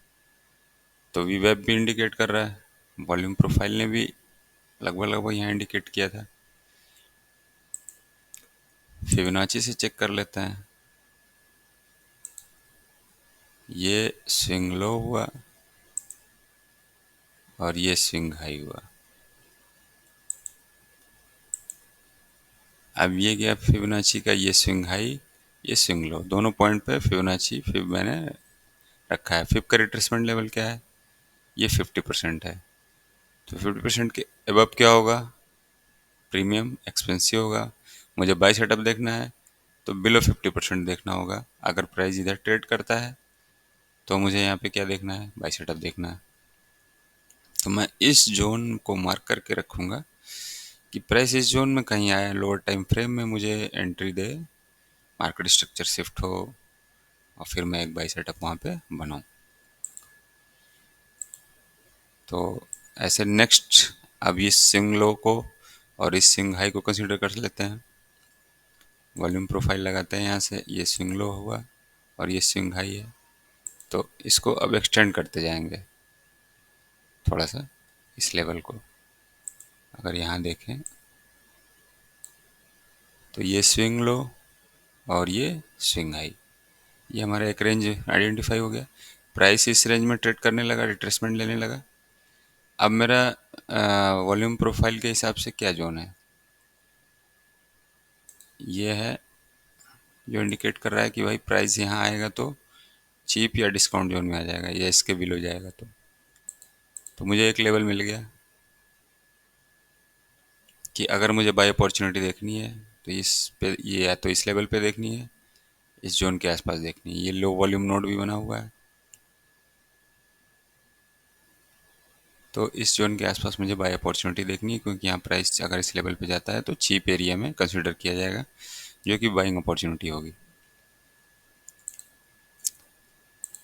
तो वी वेब भी इंडिकेट कर रहा है, वॉल्यूम प्रोफाइल ने भी लगभग लगभग यहाँ इंडिकेट किया था। फिबोनाची से चेक कर लेते हैं। ये स्विंग लो हुआ और ये स्विंग हाई हुआ। अब ये गया फिबोनाची का ये स्विंग हाई, ये स्विंग लो, दोनों पॉइंट पे फिबोनाची फिब मैंने रखा है। फिब का रिट्रेसमेंट लेवल क्या है, ये 50% है। तो 50% के अबव क्या होगा, प्रीमियम एक्सपेंसिव होगा। मुझे बाई सेटअप देखना है तो बिलो 50% देखना होगा। अगर प्राइस इधर ट्रेड करता है तो मुझे यहाँ पे क्या देखना है, बाई सेटअप देखना है। तो मैं इस जोन को मार्क करके रखूँगा कि प्राइस इस जोन में कहीं आए, लोअर टाइम फ्रेम में मुझे एंट्री दे, मार्केट स्ट्रक्चर शिफ्ट हो और फिर मैं एक बाई सेटअप वहाँ पे बनाऊँ। तो ऐसे नेक्स्ट अब इस स्विंग लो को और इस स्विंग हाई को कंसीडर कर लेते हैं। वॉल्यूम प्रोफाइल लगाते हैं, यहाँ से ये स्विंग लो हुआ और ये स्विंग हाई है। तो इसको अब एक्सटेंड करते जाएंगे थोड़ा सा इस लेवल को। अगर यहाँ देखें तो ये स्विंग लो और ये स्विंग हाई, ये हमारा एक रेंज आइडेंटिफाई हो गया। प्राइस इस रेंज में ट्रेड करने लगा, रिट्रेसमेंट लेने लगा। अब मेरा वॉल्यूम प्रोफाइल के हिसाब से क्या जोन है, ये है जो इंडिकेट कर रहा है कि भाई प्राइस यहाँ आएगा तो चीप या डिस्काउंट जोन में आ जाएगा, या इसके बिलो जाएगा तो मुझे एक लेवल मिल गया कि अगर मुझे बाय अपॉर्चुनिटी देखनी है तो इस पे, ये या तो इस लेवल पे देखनी है, इस जोन के आसपास देखनी है। ये लो वॉल्यूम नोड भी बना हुआ है, तो इस जोन के आसपास मुझे बाय अपॉर्चुनिटी देखनी है, क्योंकि यहाँ प्राइस अगर इस लेवल पे जाता है तो चीप एरिया में कंसिडर किया जाएगा, जो कि बाइंग अपॉर्चुनिटी होगी।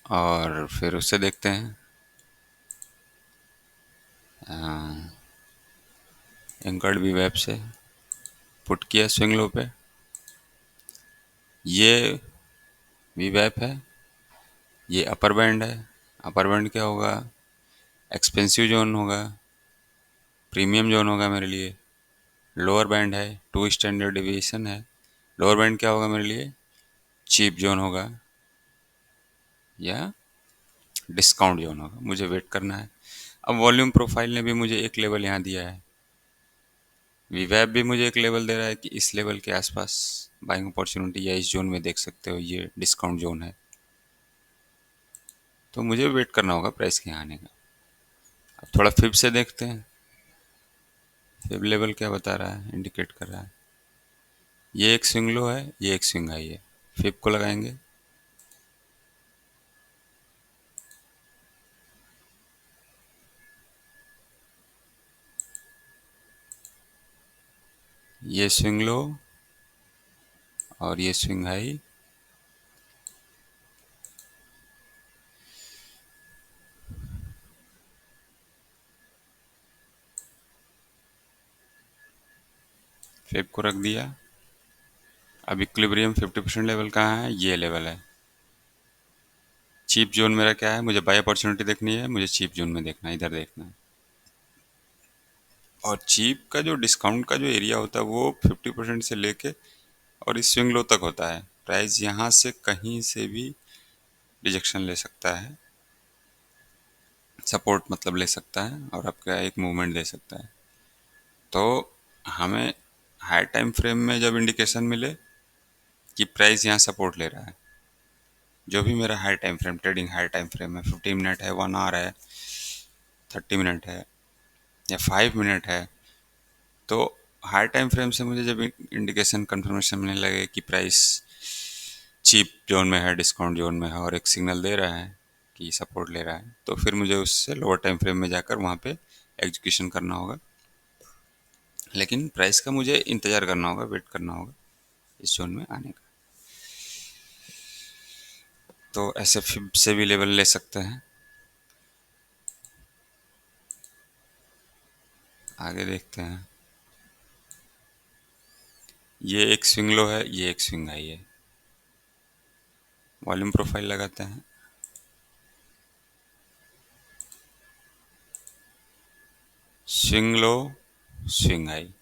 और फिर उससे देखते हैं एंकर्ड वी वेब से पुट किया स्विंग लो पे, ये वी वेब है, ये अपर बैंड है। अपर बैंड क्या होगा, एक्सपेंसिव जोन होगा, प्रीमियम जोन होगा मेरे लिए। लोअर बैंड है, टू स्टैंडर्ड डिविएशन है। लोअर बैंड क्या होगा मेरे लिए, चीप जोन होगा या डिस्काउंट जोन होगा, मुझे वेट करना है। अब वॉल्यूम प्रोफाइल ने भी मुझे एक लेवल यहाँ दिया है, वीवैप भी मुझे एक लेवल दे रहा है कि इस लेवल के आसपास बाइंग अपॉर्चुनिटी या इस जोन में देख सकते हो, ये डिस्काउंट जोन है। तो मुझे वेट करना होगा प्राइस के यहाँ आने का। अब थोड़ा फिब से देखते हैं, फिब लेवल क्या बता रहा है, इंडिकेट कर रहा है। ये एक स्विंग लो है, ये एक स्विंग हाई है। फिब को लगाएंगे, ये स्विंग लो और ये स्विंग हाई। फिब को रख दिया। अब इक्विलिब्रियम 50% लेवल कहाँ है, ये लेवल है। चीप जोन मेरा क्या है, मुझे बाय अपॉर्चुनिटी देखनी है, मुझे चीप जोन में देखना है, इधर देखना है। और चीप का जो डिस्काउंट का जो एरिया होता है वो 50% से लेके और इस स्विंग लो तक होता है। प्राइस यहाँ से कहीं से भी रिजेक्शन ले सकता है, सपोर्ट मतलब ले सकता है, और आपका एक मूवमेंट दे सकता है। तो हमें हाई टाइम फ्रेम में जब इंडिकेशन मिले कि प्राइस यहाँ सपोर्ट ले रहा है, जो भी मेरा high time frame, trading high time frame है, 15 मिनट है, 1 आवर है, 30 मिनट है या 5 मिनट है, तो हाई टाइम फ्रेम से मुझे जब इंडिकेशन कंफर्मेशन मिलने लगे कि प्राइस चीप जोन में है, डिस्काउंट जोन में है, और एक सिग्नल दे रहा है कि सपोर्ट ले रहा है, तो फिर मुझे उससे लोअर टाइम फ्रेम में जाकर वहाँ पे एग्जीक्यूशन करना होगा। लेकिन प्राइस का मुझे इंतज़ार करना होगा, वेट करना होगा इस जोन में आने का। तो ऐसे फिब से भी लेवल ले सकते हैं। आगे देखते हैं, ये एक स्विंग लो है, ये एक स्विंग हाई है। वॉल्यूम प्रोफाइल लगाते हैं, swing low, swing high.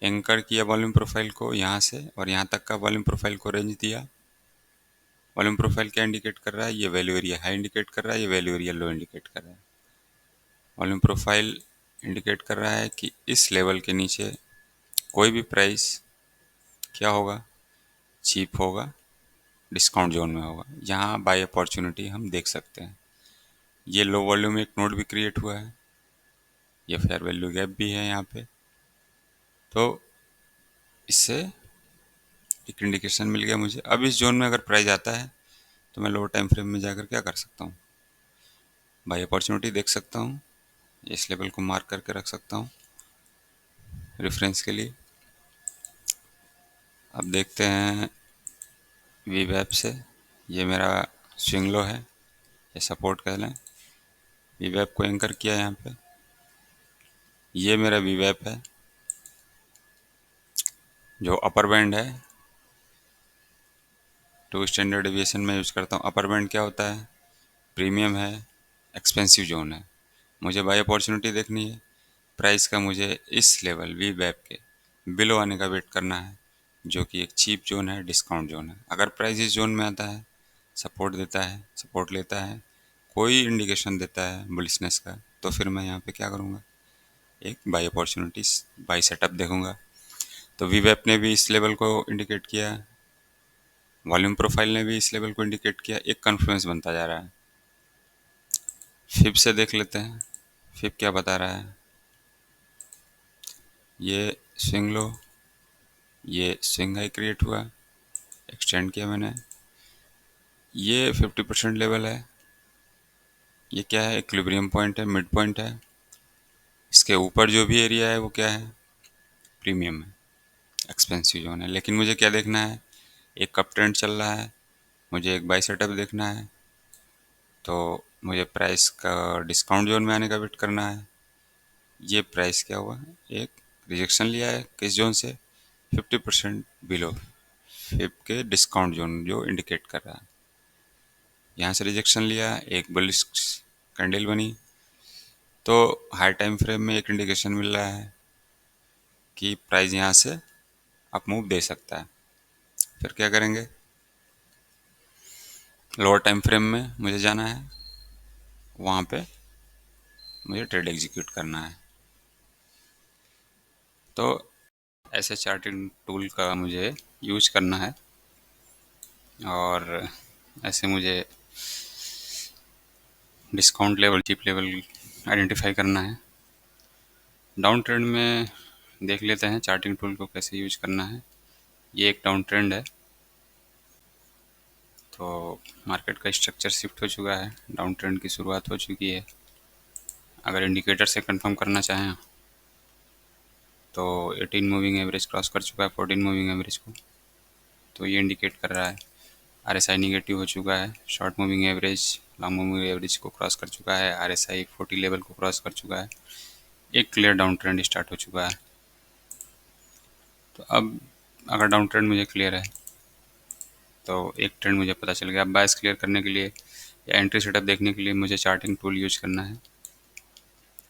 Anchor किया वॉल्यूम प्रोफाइल को यहाँ से और यहाँ तक का वॉल्यूम प्रोफाइल को रेंज दिया। वॉल्यूम प्रोफाइल क्या इंडिकेट कर रहा है, ये वैल्यू एरिया हाई इंडिकेट कर रहा है, ये वैल्यू एरिया लो इंडिकेट कर रहा है। वॉल्यूम प्रोफाइल इंडिकेट कर रहा है कि इस लेवल के नीचे कोई भी प्राइस क्या होगा, चीप होगा, डिस्काउंट जोन में होगा। यहाँ बाय अपॉर्चुनिटी हम देख सकते हैं। ये लो वॉल्यूम एक नोड भी क्रिएट हुआ है, ये फेयर वैल्यू गैप भी है यहाँ पे। तो इससे एक इंडिकेशन मिल गया मुझे। अब इस जोन में अगर प्राइस आता है तो मैं लोअर टाइम फ्रेम में जाकर क्या कर सकता हूँ, बाय अपॉर्चुनिटी देख सकता हूँ, इस लेवल को मार्क करके रख सकता हूँ रेफरेंस के लिए। अब देखते हैं वी वेब से, ये मेरा स्विंग लो है, ये सपोर्ट कह लें। वी वेब को एंकर किया यहाँ पे, ये मेरा वी वेब है जो अपर बैंड है, टू स्टैंडर्ड डेविएशन में यूज़ करता हूँ। अपर बैंड क्या होता है, प्रीमियम है, एक्सपेंसिव जोन है। मुझे बाय अपॉर्चुनिटी देखनी है, प्राइस का मुझे इस लेवल वी वेब के बिलो आने का वेट करना है। जो कि एक चीप जोन है, डिस्काउंट जोन है। अगर प्राइस इस जोन में आता है, सपोर्ट देता है, सपोर्ट लेता है, कोई इंडिकेशन देता है बुलिशनेस का, तो फिर मैं यहाँ पे क्या करूँगा, एक बाई अपॉर्चुनिटीज, बाई सेटअप देखूंगा। तो वीवेप ने भी इस लेवल को इंडिकेट किया, वॉल्यूम प्रोफाइल ने भी इस लेवल को इंडिकेट किया, एक कन्फ्लुएंस बनता जा रहा है। फिब से देख लेते हैं, फिब क्या बता रहा है। ये स्विंग लो, ये स्विंग हाई क्रिएट हुआ, एक्सटेंड किया मैंने, ये 50% लेवल है। ये क्या है, इक्विलिब्रियम पॉइंट है, मिड पॉइंट है। इसके ऊपर जो भी एरिया है वो क्या है, प्रीमियम है, एक्सपेंसिव जोन है। लेकिन मुझे क्या देखना है, एक कप ट्रेंड चल रहा है, मुझे एक बाई सेटअप देखना है। तो मुझे प्राइस का डिस्काउंट जोन में आने का वेट करना है। ये प्राइस क्या हुआ, एक रिजेक्शन लिया है किस जोन से, 50% बिलो, फिब के डिस्काउंट जोन जो इंडिकेट कर रहा है। यहाँ से रिजेक्शन लिया, एक बुलिश कैंडल बनी, तो हाई टाइम फ्रेम में एक इंडिकेशन मिल रहा है कि प्राइस यहाँ से अप मूव दे सकता है। फिर क्या करेंगे, लोअर टाइम फ्रेम में मुझे जाना है, वहाँ पे मुझे ट्रेड एग्जीक्यूट करना है। तो ऐसे चार्टिंग टूल का मुझे यूज करना है और ऐसे मुझे discount level, cheap level identify करना है। डाउन ट्रेंड में देख लेते हैं चार्टिंग टूल को कैसे यूज करना है। ये एक डाउन ट्रेंड है, तो मार्केट का स्ट्रक्चर शिफ्ट हो चुका है, डाउन ट्रेंड की शुरुआत हो चुकी है। अगर इंडिकेटर से कंफर्म करना चाहें तो 18 मूविंग एवरेज क्रॉस कर चुका है, 14 मूविंग एवरेज को, तो ये इंडिकेट कर रहा है। आरएसआई निगेटिव हो चुका है, short moving average long moving average को क्रॉस कर चुका है, आरएसआई 40 लेवल को क्रॉस कर चुका है, एक क्लियर डाउन ट्रेंड स्टार्ट हो चुका है। तो अब अगर डाउन ट्रेंड मुझे क्लियर है तो एक ट्रेंड मुझे पता चल गया। अब बायस क्लियर करने के लिए या एंट्री सेटअप देखने के लिए मुझे चार्टिंग टूल यूज करना है,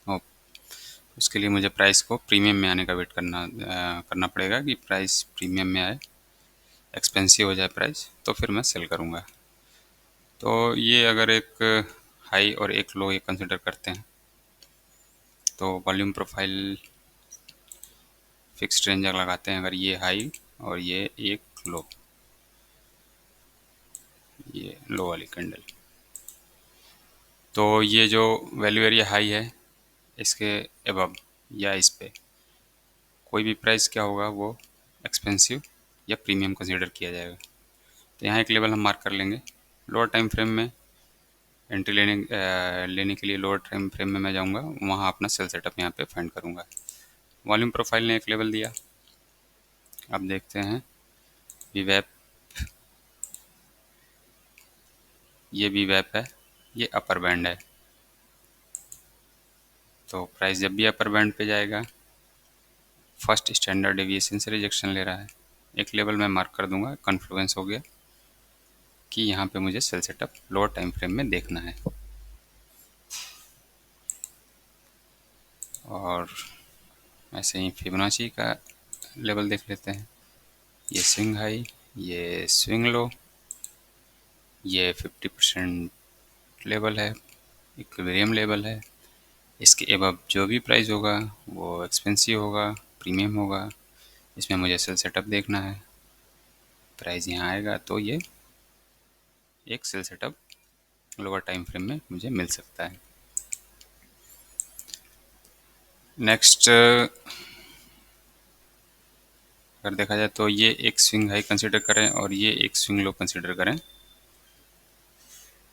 और उसके लिए मुझे प्राइस को प्रीमियम में आने का वेट करना पड़ेगा कि प्राइस प्रीमियम में आए, एक्सपेंसिव हो जाए प्राइस, तो फिर मैं सेल करूँगा। तो ये अगर एक हाई और एक लो ये कंसिडर करते हैं तो वॉल्यूम प्रोफाइल फिक्स्ड रेंज लगाते हैं। अगर ये हाई और ये एक लो, ये लो वाली कैंडल, तो ये जो वैल्यू एरिया हाई है इसके एबव या इस पे कोई भी प्राइस क्या होगा, वो एक्सपेंसिव या प्रीमियम कंसीडर किया जाएगा। तो यहाँ एक लेवल हम मार्क कर लेंगे। लोअर टाइम फ्रेम में एंट्री लेने के लिए लोअर टाइम फ्रेम में मैं जाऊँगा, वहाँ अपना सेल सेटअप यहाँ पे फाइंड करूँगा। वॉल्यूम प्रोफाइल ने एक लेवल दिया, अब देखते हैं वीवैप, ये वीवैप है, ये अपर बैंड है। तो प्राइस जब भी अपर बैंड पे जाएगा, फर्स्ट स्टैंडर्ड डेविएशन से रिजेक्शन ले रहा है, एक लेवल मैं मार्क कर दूंगा, कन्फ्लुएंस हो गया कि यहाँ पे मुझे sell setup lower time frame में देखना है। और ऐसे ही फिबोनाची का लेवल देख लेते हैं। ये स्विंग हाई, ये स्विंग लो, ये 50% लेवल है, इक्विलिब्रियम लेवल है। इसके एबव जो भी प्राइस होगा वो एक्सपेंसिव होगा, प्रीमियम होगा, इसमें मुझे सेल सेटअप देखना है। प्राइस यहाँ आएगा तो ये एक sell setup lower time frame में मुझे मिल सकता है। नेक्स्ट अगर देखा जाए तो ये एक स्विंग हाई कंसिडर करें और ये एक स्विंग लो कंसिडर करें,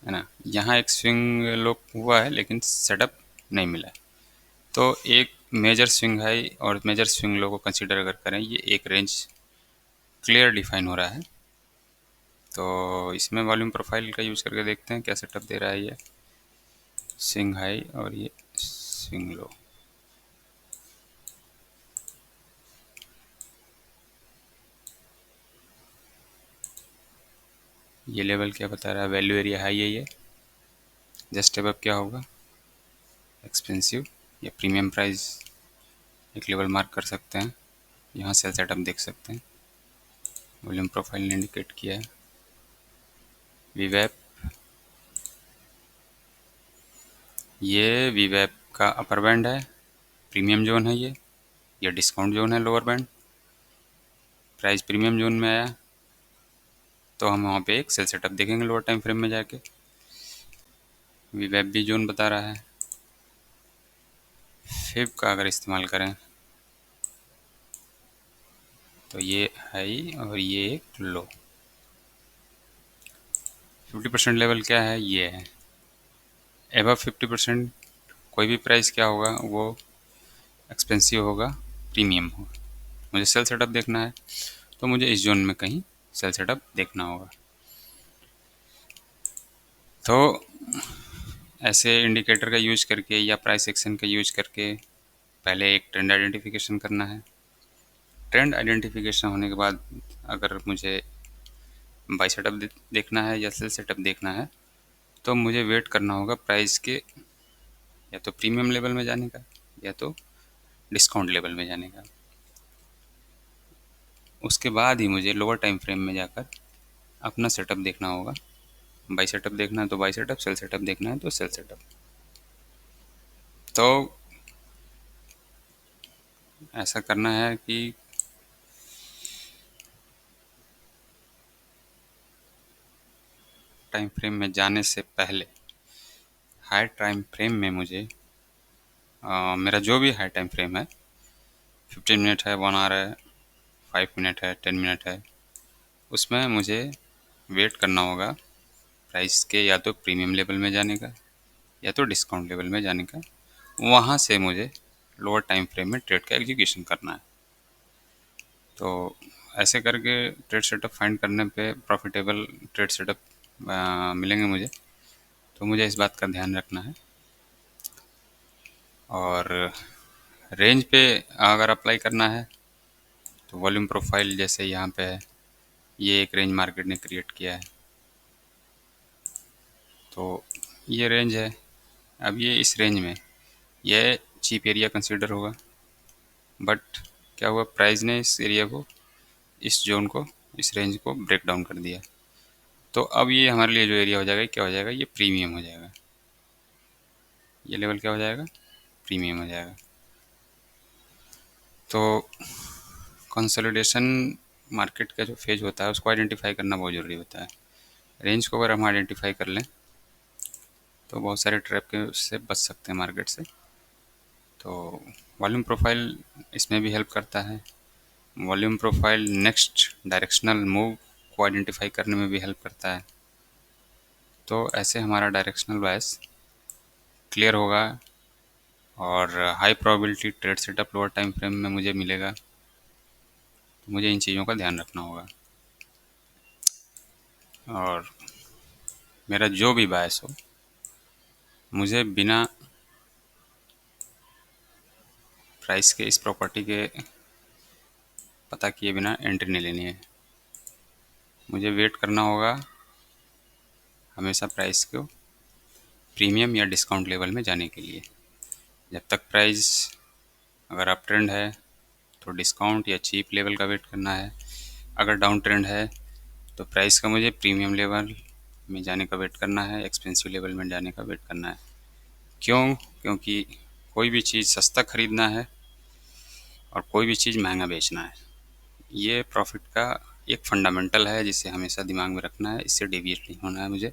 है ना। यहाँ एक स्विंग लो हुआ है लेकिन सेटअप नहीं मिला है। तो एक मेजर स्विंग हाई और मेजर स्विंग लो को कंसिडर अगर करें, ये एक रेंज क्लियर डिफाइन हो रहा है। तो इसमें वॉल्यूम प्रोफाइल का यूज़ करके देखते हैं क्या सेटअप दे रहा है ये स्विंग हाई और ये स्विंग लो। ये लेवल क्या बता रहा है, वैल्यू एरिया हाई है, ये जस्ट अब क्या होगा, एक्सपेंसिव या प्रीमियम प्राइस, एक लेवल मार्क कर सकते हैं, यहाँ सेल सेटअप देख सकते हैं। वॉल्यूम प्रोफाइल ने इंडिकेट किया है। वीवैप, ये वीवैप का अपर बैंड है, प्रीमियम जोन है ये डिस्काउंट जोन है lower band. Price premium zone में आया तो हम वहाँ पे एक सेल सेटअप देखेंगे लोअर टाइम फ्रेम में जाके। वीवैप भी जोन बता रहा है। फिब का अगर इस्तेमाल करें तो ये हाई और ये एक लो। 50% लेवल क्या है, ये है। एबव 50% कोई भी प्राइस क्या होगा, वो एक्सपेंसिव होगा, प्रीमियम होगा। मुझे सेल सेटअप देखना है तो मुझे इस जोन में कहीं सेल सेटअप देखना होगा। तो ऐसे इंडिकेटर का यूज करके या प्राइस एक्शन का यूज करके पहले एक ट्रेंड आइडेंटिफिकेशन करना है। ट्रेंड आइडेंटिफिकेशन होने के बाद अगर मुझे बाई सेटअप देखना है या सेल सेटअप देखना है तो मुझे वेट करना होगा प्राइस के या तो प्रीमियम लेवल में जाने का या तो डिस्काउंट लेवल में जाने का। उसके बाद ही मुझे लोअर टाइम फ्रेम में जाकर अपना सेटअप देखना होगा। बाई सेटअप देखना है तो बाई सेटअप, सेल सेटअप देखना है तो सेल सेटअप। तो ऐसा करना है कि टाइम फ्रेम में जाने से पहले हाई टाइम फ्रेम में मुझे मेरा जो भी हाई टाइम फ्रेम है, 15 मिनट है, 1 आवर है, 5 मिनट है, 10 मिनट है, उसमें मुझे वेट करना होगा प्राइस के या तो प्रीमियम लेवल में जाने का या तो डिस्काउंट लेवल में जाने का। वहाँ से मुझे लोअर टाइम फ्रेम में ट्रेड का एग्जीक्यूशन करना है। तो ऐसे करके ट्रेड सेटअप फाइंड करने पे प्रॉफिटेबल ट्रेड सेटअप मिलेंगे मुझे। तो मुझे इस बात का ध्यान रखना है। और रेंज पे अगर अप्लाई करना है तो वॉल्यूम प्रोफाइल जैसे यहाँ पे है, ये एक रेंज मार्केट ने क्रिएट किया है तो ये रेंज है। अब ये इस रेंज में ये चीप एरिया कंसीडर होगा, बट क्या हुआ, प्राइस ने इस एरिया को, इस जोन को, इस रेंज को ब्रेक डाउन कर दिया। तो अब ये हमारे लिए जो एरिया हो जाएगा, क्या हो जाएगा, ये प्रीमियम हो जाएगा। ये लेवल क्या हो जाएगा, प्रीमियम हो जाएगा। तो कंसोलिडेशन मार्केट का जो फेज होता है उसको आइडेंटिफाई करना बहुत ज़रूरी होता है। रेंज को अगर हम आइडेंटिफाई कर लें तो बहुत सारे ट्रैप के से बच सकते हैं मार्केट से। तो वॉल्यूम प्रोफाइल इसमें भी हेल्प करता है। Volume profile next directional move को आइडेंटिफाई करने में भी हेल्प करता है। तो ऐसे हमारा डायरेक्शनल बायस क्लियर होगा और high probability trade setup lower time frame में मुझे मिलेगा। तो मुझे इन चीज़ों का ध्यान रखना होगा और मेरा जो भी बायस हो मुझे बिना प्राइस के इस प्रॉपर्टी के पता किए बिना एंट्री नहीं लेनी है। मुझे वेट करना होगा हमेशा प्राइस को प्रीमियम या डिस्काउंट लेवल में जाने के लिए। जब तक प्राइस अगर अप ट्रेंड है तो डिस्काउंट या चीप लेवल का वेट करना है। अगर डाउन ट्रेंड है तो प्राइस का मुझे प्रीमियम लेवल में जाने का वेट करना है, एक्सपेंसिव लेवल में जाने का वेट करना है। क्यों? क्योंकि कोई भी चीज़ सस्ता खरीदना है और कोई भी चीज़ महंगा बेचना है। ये प्रॉफिट का एक फंडामेंटल है जिसे हमेशा दिमाग में रखना है, इससे डेविएट नहीं होना है मुझे।